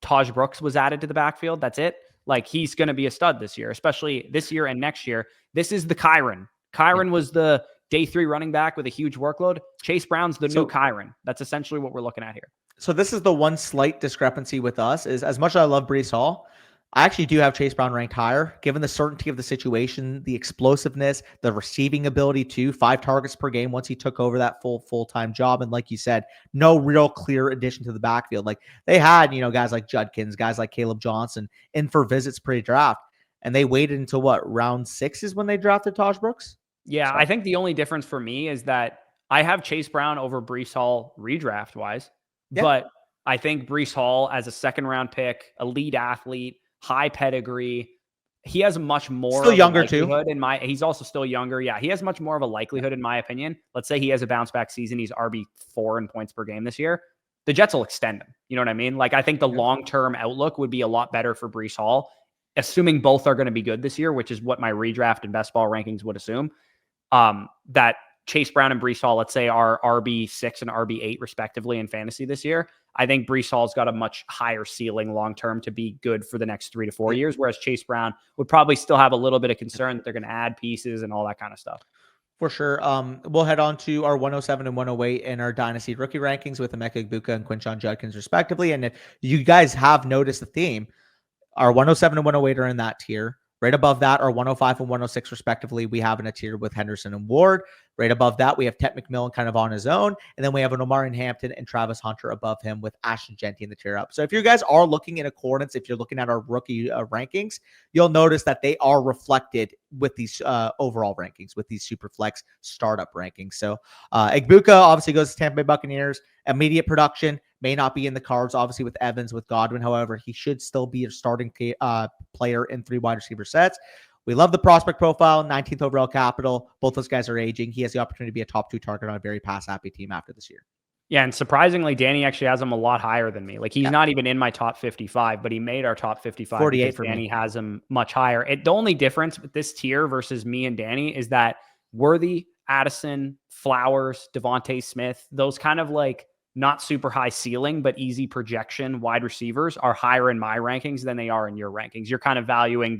Taj Brooks was added to the backfield. That's it. Like, he's going to be a stud this year, especially this year and next year. This is the Kyron. Kyron was the day 3 running back with a huge workload. Chase Brown's the new Kyron. That's essentially what we're looking at here. So this is the one slight discrepancy with us is, as much as I love Breece Hall, I actually do have Chase Brown ranked higher, given the certainty of the situation, the explosiveness, the receiving ability too. 5 targets per game once he took over that full-time job. And like you said, no real clear addition to the backfield. Like they had, guys like Judkins, guys like Caleb Johnson in for visits pre-draft. And they waited until round 6 is when they drafted Taj Brooks? Yeah, So, I think the only difference for me is that I have Chase Brown over Breece Hall redraft wise, yeah. but I think Breece Hall as a second round pick, elite athlete, high pedigree, he has much more Still of younger a likelihood too. he's also still younger. Yeah, he has much more of a likelihood in my opinion. Let's say he has a bounce back season. He's RB4 in points per game this year. The Jets will extend him. You know what I mean? Like I think the long-term outlook would be a lot better for Breece Hall, assuming both are going to be good this year, which is what my redraft and best ball rankings would assume. That Chase Brown and Breece Hall, let's say, are RB6 and RB8 respectively in fantasy this year. I think Breece Hall's got a much higher ceiling long-term to be good for the next 3 to 4 years, whereas Chase Brown would probably still have a little bit of concern that they're going to add pieces and all that kind of stuff. For sure. We'll head on to our 107 and 108 in our Dynasty rookie rankings with Egbuka and Quinshon Judkins respectively. And if you guys have noticed the theme, our 107 and 108 are in that tier. Right above that are 105 and 106 respectively. We have in a tier with Henderson and Ward. Right above that, we have Tet McMillan kind of on his own. And then we have an Achane Hampton and Travis Hunter above him with Ashton Jeanty in the tier up. So if you guys are looking in accordance, if you're looking at our rookie rankings, you'll notice that they are reflected with these overall rankings, with these Superflex startup rankings. So Egbuka obviously goes to Tampa Bay Buccaneers. Immediate production may not be in the cards, obviously, with Evans, with Godwin. However, he should still be a starting player in 3 wide receiver sets. We love the prospect profile, 19th overall capital. Both those guys are aging. He has the opportunity to be a top 2 target on a very pass-happy team after this year. Yeah, and surprisingly, Danny actually has him a lot higher than me. Like he's not even in my top 55, but he made our top 55 48 for Danny me. has him much higher. The only difference with this tier versus me and Danny is that Worthy, Addison, Flowers, Devontae Smith, those kind of like not super high ceiling, but easy projection wide receivers are higher in my rankings than they are in your rankings. You're kind of valuing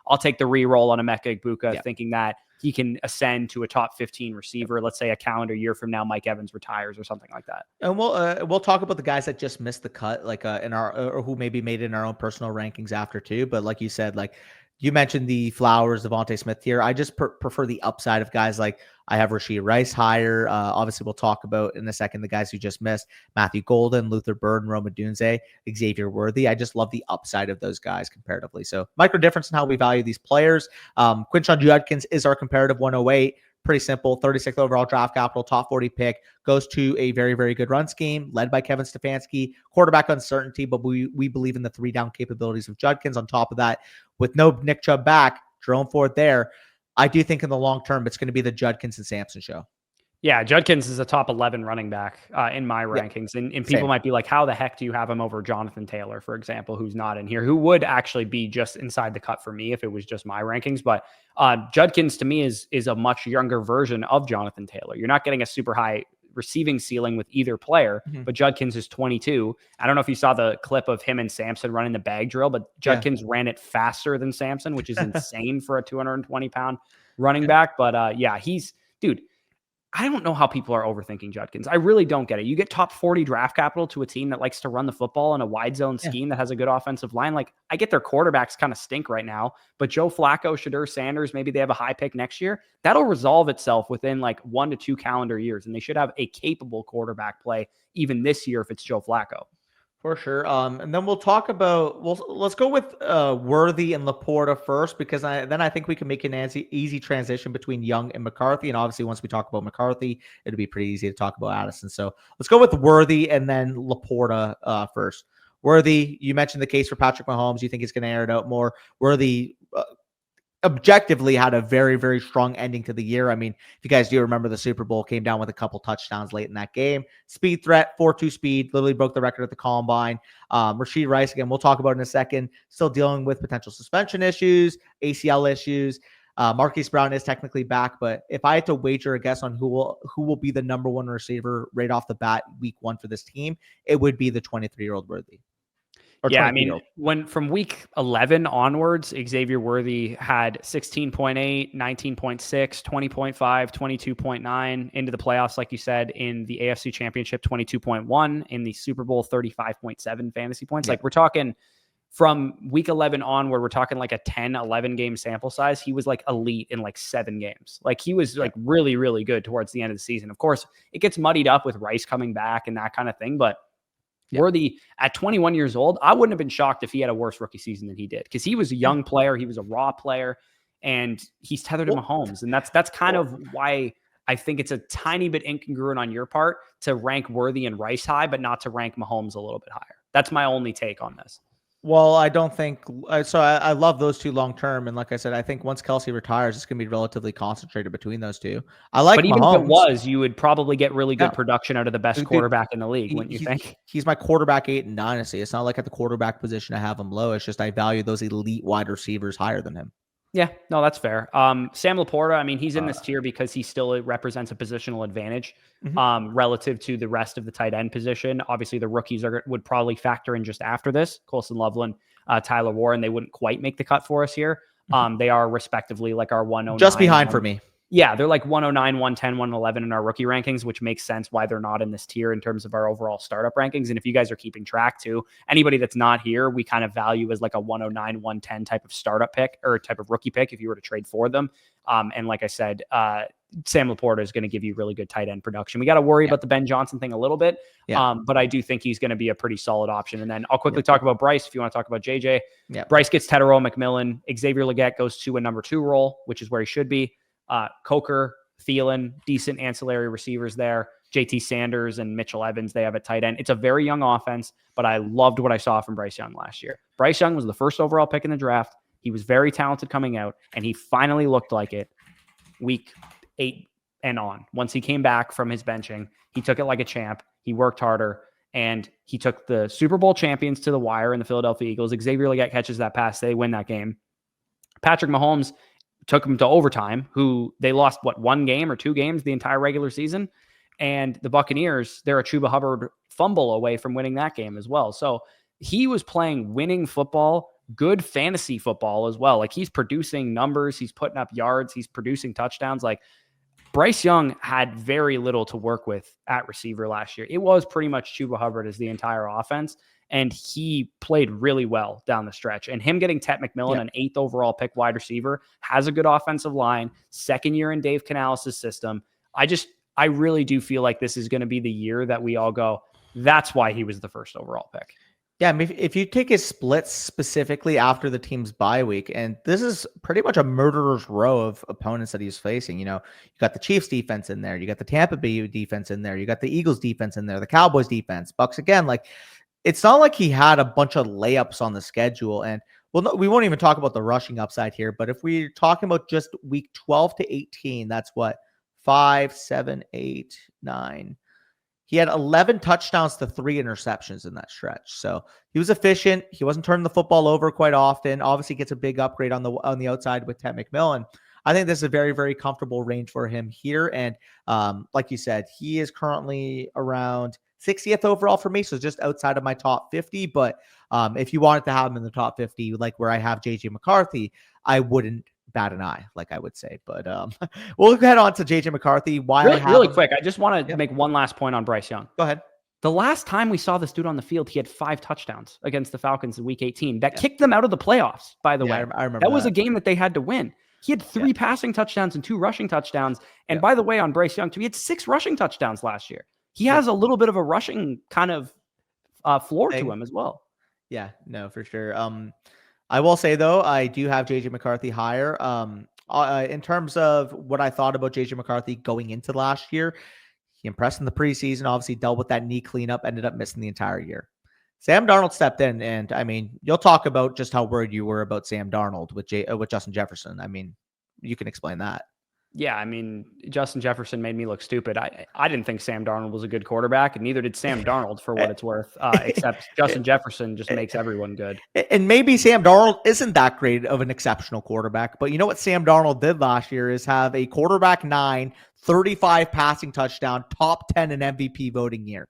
I'll take the reroll on Emeka Egbuka, thinking that he can ascend to a top 15 receiver. Let's say a calendar year from now, Mike Evans retires or something like that. And we'll talk about the guys that just missed the cut, like in our or who maybe made it in our own personal rankings after too. But like you said, like you mentioned the Flowers, Devontae Smith here. I just prefer the upside of guys like I have Rashee Rice higher. Obviously, we'll talk about in a second the guys who just missed: Matthew Golden, Luther Burden, Roma Dunze, Xavier Worthy. I just love the upside of those guys comparatively. So micro difference in how we value these players. Quinshon Judkins is our comparative 108. Pretty simple. 36th overall draft capital, top 40 pick, goes to a very, very good run scheme led by Kevin Stefanski. Quarterback uncertainty, but we believe in the 3-down capabilities of Judkins. On top of that, with no Nick Chubb back, Jerome Ford there, I do think in the long term it's going to be the Judkins and Sampson show. Yeah, Judkins is a top 11 running back in my rankings. And people might be like, how the heck do you have him over Jonathan Taylor, for example, who's not in here, who would actually be just inside the cut for me if it was just my rankings. But Judkins to me is a much younger version of Jonathan Taylor. You're not getting a super high receiving ceiling with either player, but Judkins is 22. I don't know if you saw the clip of him and Sampson running the bag drill, but Judkins ran it faster than Sampson, which is insane for a 220-pound running back. But dude, I don't know how people are overthinking Judkins. I really don't get it. You get top 40 draft capital to a team that likes to run the football in a wide zone scheme that has a good offensive line. Like, I get their quarterbacks kind of stink right now, but Joe Flacco, Shadur Sanders, maybe they have a high pick next year. That'll resolve itself within like 1 to 2 calendar years, and they should have a capable quarterback play even this year if it's Joe Flacco. For sure. And then we'll talk about, let's go with Worthy and Laporta first, because I think we can make an easy transition between Young and McCarthy. And obviously, once we talk about McCarthy, it'll be pretty easy to talk about Addison. So let's go with Worthy and then Laporta first. Worthy, you mentioned the case for Patrick Mahomes. You think he's going to air it out more. Worthy objectively had a very, very strong ending to the year. I mean, if you guys do remember, the Super Bowl came down with a couple touchdowns late in that game. Speed threat, 4.2 speed, literally broke the record at the combine. Rashee Rice, again, we'll talk about in a second, still dealing with potential suspension issues, ACL issues. Marquise Brown is technically back, but if I had to wager a guess on who will be the number 1 receiver right off the bat week 1 for this team, it would be the 23-year-old Worthy. Yeah, I mean, from week 11 onwards, Xavier Worthy had 16.8, 19.6, 20.5, 22.9 into the playoffs, like you said, in the AFC Championship, 22.1, in the Super Bowl, 35.7 fantasy points. Like, we're talking from week 11 on, where we're talking like a 10, 11 game sample size, he was like elite in like 7 games. Like he was like really, really good towards the end of the season. Of course, it gets muddied up with Rice coming back and that kind of thing. But Worthy at 21 years old, I wouldn't have been shocked if he had a worse rookie season than he did, because he was a young player. He was a raw player, and he's tethered to Mahomes. And that's kind of why I think it's a tiny bit incongruent on your part to rank Worthy and Rice high, but not to rank Mahomes a little bit higher. That's my only take on this. Well, I don't think so. I love those two long term, and like I said, I think once Kelsey retires, it's going to be relatively concentrated between those two. I like, but even Mahomes. if it was, you would probably get really good production out of the best quarterback in the league, wouldn't you think? He's my quarterback 8 in Dynasty. It's not like at the quarterback position I have him low. It's just I value those elite wide receivers higher than him. Yeah, no, that's fair. Sam Laporta, I mean, he's in this tier because he still represents a positional advantage relative to the rest of the tight end position. Obviously, the rookies would probably factor in just after this. Colson Loveland, Tyler Warren, they wouldn't quite make the cut for us here. They are respectively like our 109. Just behind for me. Yeah, they're like 109, 110, 111 in our rookie rankings, which makes sense why they're not in this tier in terms of our overall startup rankings. And if you guys are keeping track too, anybody that's not here, we kind of value as like a 109, 110 type of startup pick or type of rookie pick if you were to trade for them. And like I said, Sam Laporta is going to give you really good tight end production. We got to worry about the Ben Johnson thing a little bit, but I do think he's going to be a pretty solid option. And then I'll quickly talk about Bryce if you want to talk about JJ. Bryce gets Tedero, McMillan. Xavier Legette goes to a number 2 role, which is where he should be. Coker, Thielen, decent ancillary receivers there. JT Sanders and Mitchell Evans, they have a tight end. It's a very young offense, but I loved what I saw from Bryce Young last year. Bryce Young was the first overall pick in the draft. He was very talented coming out, and he finally looked like it week 8 and on. Once he came back from his benching, he took it like a champ. He worked harder, and he took the Super Bowl champions to the wire in the Philadelphia Eagles. Xavier Legette catches that pass. They win that game. Patrick Mahomes took them to overtime, who they lost, 1 game or 2 games the entire regular season. And the Buccaneers, they're a Chuba Hubbard fumble away from winning that game as well. So he was playing winning football, good fantasy football as well. Like he's producing numbers, he's putting up yards, he's producing touchdowns. Like Bryce Young had very little to work with at receiver last year. It was pretty much Chuba Hubbard as the entire offense. And he played really well down the stretch. And him getting Ted McMillan, an 8th overall pick wide receiver, has a good offensive line, 2nd year in Dave Canales' system. I really do feel like this is going to be the year that we all go, that's why he was the first overall pick. Yeah, I mean, if you take his splits specifically after the team's bye week, and this is pretty much a murderer's row of opponents that he's facing. You know, you got the Chiefs defense in there, you got the Tampa Bay defense in there, you got the Eagles defense in there, the Cowboys defense, Bucks again. Like, it's not like he had a bunch of layups on the schedule. And well, no, we won't even talk about the rushing upside here, but if we're talking about just week 12 to 18, that's what, 5, 7, 8, 9. He had 11 touchdowns to 3 interceptions in that stretch. So he was efficient. He wasn't turning the football over quite often. Obviously gets a big upgrade on the outside with Ted McMillan. I think this is a very, very comfortable range for him here. And like you said, he is currently around 60th overall for me, so just outside of my top 50. But if you wanted to have him in the top 50, like where I have JJ McCarthy, I wouldn't bat an eye, like I would say. But we'll head on to JJ McCarthy. Really quick, I just want to make one last point on Bryce Young. Go ahead. The last time we saw this dude on the field, he had 5 touchdowns against the Falcons in week 18. That kicked them out of the playoffs, by the way. I remember that was a game that they had to win. He had 3 passing touchdowns and 2 rushing touchdowns. And by the way, on Bryce Young, too, he had 6 rushing touchdowns last year. He has a little bit of a rushing kind of floor to him as well. Yeah, no, for sure. I will say, though, I do have JJ McCarthy higher. In terms of what I thought about JJ McCarthy going into last year, he impressed in the preseason, obviously dealt with that knee cleanup, ended up missing the entire year. Sam Darnold stepped in, and I mean, you'll talk about just how worried you were about Sam Darnold with Justin Jefferson. I mean, you can explain that. Yeah, I mean, Justin Jefferson made me look stupid. I didn't think Sam Darnold was a good quarterback, and neither did Sam Darnold for what it's worth, except Justin Jefferson just makes everyone good. And maybe Sam Darnold isn't that great of an exceptional quarterback, but you know what Sam Darnold did last year is have a quarterback 9, 35 passing touchdown, top 10 in MVP voting year.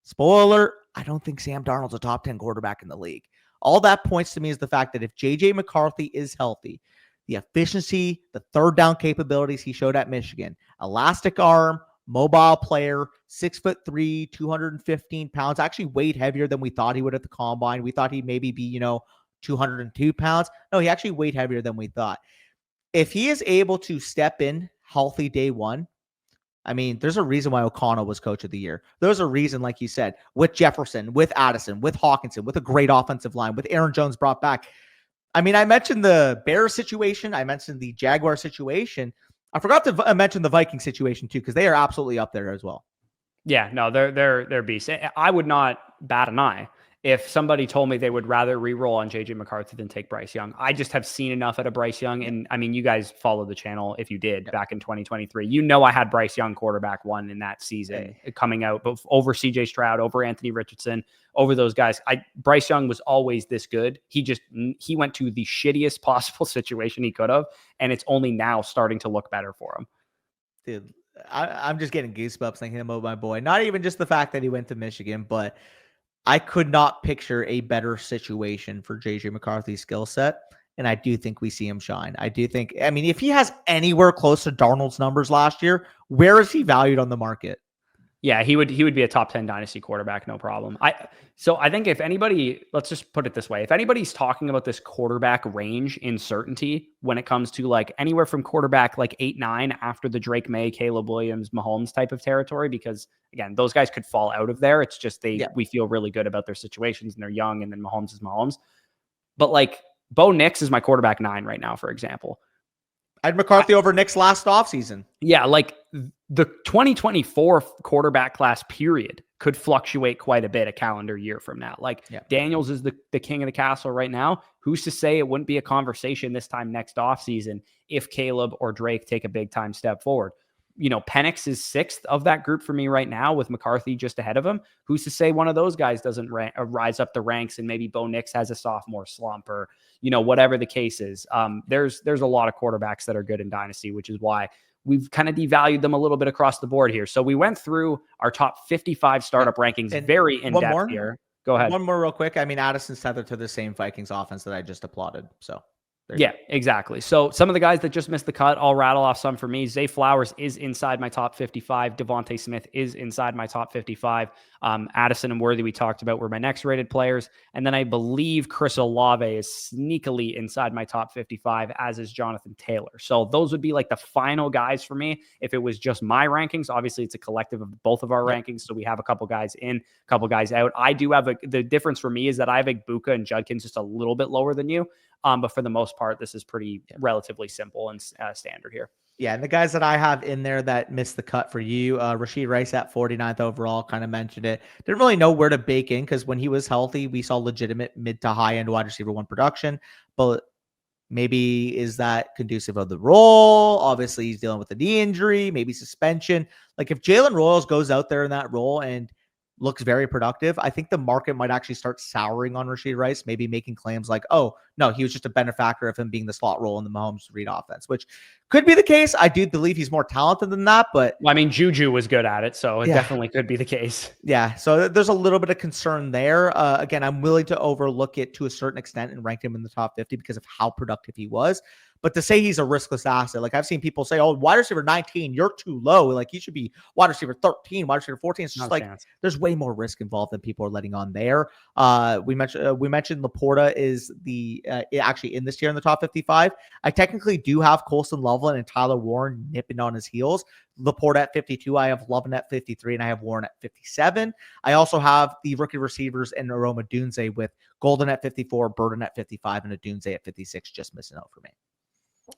Spoiler, I don't think Sam Darnold's a top 10 quarterback in the league. All that points to me is the fact that if JJ McCarthy is healthy, the efficiency, the third down capabilities he showed at Michigan, elastic arm, mobile player, 6'3", 215 pounds, actually weighed heavier than we thought he would at the combine. We thought he'd maybe be, 202 pounds. No, he actually weighed heavier than we thought. If he is able to step in healthy day one, I mean, there's a reason why O'Connell was coach of the year. There's a reason, like you said, with Jefferson, with Addison, with Hawkinson, with a great offensive line, with Aaron Jones brought back. I mean, I mentioned the Bears situation. I mentioned the Jaguar situation. I forgot to mention the Viking situation too, because they are absolutely up there as well. Yeah, no, they're beasts. I would not bat an eye if somebody told me they would rather re-roll on JJ McCarthy than take Bryce Young. I just have seen enough out of Bryce Young. And I mean, you guys follow the channel if you did back in 2023. I had Bryce Young quarterback one in that season coming out over CJ Stroud, over Anthony Richardson, over those guys. Bryce Young was always this good. He went to the shittiest possible situation he could have, and it's only now starting to look better for him. Dude, I'm just getting goosebumps thinking about my boy. Not even just the fact that he went to Michigan, but I could not picture a better situation for JJ McCarthy's skill set. And I do think we see him shine. I mean, if he has anywhere close to Darnold's numbers last year, where is he valued on the market? Yeah, he would be a top 10 dynasty quarterback, no problem. So I think if anybody, let's just put it this way, if anybody's talking about this quarterback range uncertainty when it comes to like anywhere from quarterback like 8-9 after the Drake Maye, Caleb Williams, Mahomes type of territory, because again, those guys could fall out of there. It's just we feel really good about their situations and they're young, and then Mahomes is Mahomes. But like Bo Nix is my quarterback 9 right now, for example. I had McCarthy over Nix last offseason. Yeah, like the 2024 quarterback class period could fluctuate quite a bit a calendar year from now. Daniels is the king of the castle right now. Who's to say it wouldn't be a conversation this time next offseason if Caleb or Drake take a big time step forward? Penix is 6th of that group for me right now with McCarthy just ahead of him. Who's to say one of those guys doesn't rise up the ranks and maybe Bo Nix has a sophomore slump or, whatever the case is. There's a lot of quarterbacks that are good in Dynasty, which is why we've kind of devalued them a little bit across the board here. So we went through our top 55 startup rankings very in-depth here. Go ahead. One more real quick. I mean, Addison's tethered to the same Vikings offense that I just applauded. So yeah, exactly. So some of the guys that just missed the cut, I'll rattle off some for me. Zay Flowers is inside my top 55. Devontae Smith is inside my top 55. Addison and Worthy we talked about were my next rated players. And then I believe Chris Olave is sneakily inside my top 55, as is Jonathan Taylor. So those would be like the final guys for me if it was just my rankings. Obviously, it's a collective of both of our rankings. So we have a couple guys in, a couple guys out. I do have the difference for me is that I have Egbuka and Judkins just a little bit lower than you. But for the most part, this is pretty relatively simple and standard here. Yeah, and the guys that I have in there that missed the cut for you, Rashee Rice at 49th overall, kind of mentioned it. Didn't really know where to bake in because when he was healthy, we saw legitimate mid to high end wide receiver 1 production. But maybe is that conducive of the role? Obviously, he's dealing with a knee injury, maybe suspension. Like if Jalen Royals goes out there in that role and looks very productive, I think the market might actually start souring on Rashee Rice, maybe making claims like, oh, no, he was just a benefactor of him being the slot role in the Mahomes read offense, which could be the case. I do believe he's more talented than that, but I mean, Juju was good at it, so it definitely could be the case. Yeah, so there's a little bit of concern there. Again, I'm willing to overlook it to a certain extent and rank him in the top 50 because of how productive he was. But to say he's a riskless asset, like I've seen people say, oh, wide receiver 19, you're too low. Like he should be wide receiver 13, wide receiver 14. It's just there's way more risk involved than people are letting on there. We mentioned Laporta is actually in this tier in the top 55. I technically do have Colson Loveland and Tyler Warren nipping on his heels. Laporta at 52. I have Loveland at 53, and I have Warren at 57. I also have the rookie receivers and Aroma Dunze with Golden at 54, Burden at 55, and a Dunze at 56, just missing out for me.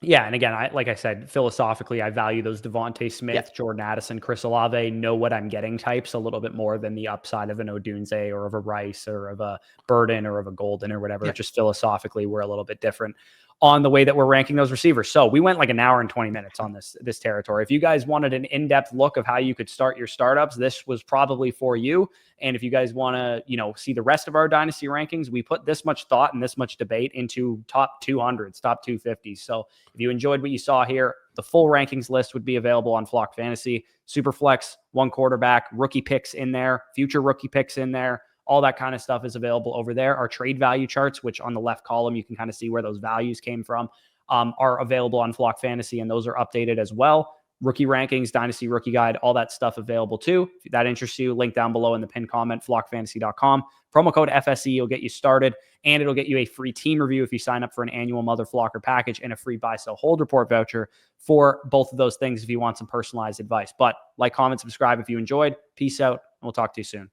Yeah, and again, like I said, philosophically, I value those Devontae Smith, Jordan Addison, Chris Olave, know what I'm getting types a little bit more than the upside of an Odunze or of a Rice or of a Burden or of a Golden or whatever. Just philosophically, we're a little bit different on the way that we're ranking those receivers. So we went like an hour and 20 minutes on this territory. If you guys wanted an in-depth look of how you could start your startups, this was probably for you. And if you guys want to, see the rest of our dynasty rankings, we put this much thought and this much debate into top 200s, top 250s. So if you enjoyed what you saw here, the full rankings list would be available on Flock Fantasy, Superflex, 1 quarterback, rookie picks in there, future rookie picks in there. All that kind of stuff is available over there. Our trade value charts, which on the left column, you can kind of see where those values came from, are available on Flock Fantasy, and those are updated as well. rookie rankings, Dynasty rookie guide, all that stuff available too. If that interests you, link down below in the pinned comment, flockfantasy.com. Promo code FSE will get you started, and it'll get you a free team review if you sign up for an annual Mother Flocker package, and a free buy, sell, hold report voucher for both of those things if you want some personalized advice. But like, comment, subscribe if you enjoyed. Peace out, and we'll talk to you soon.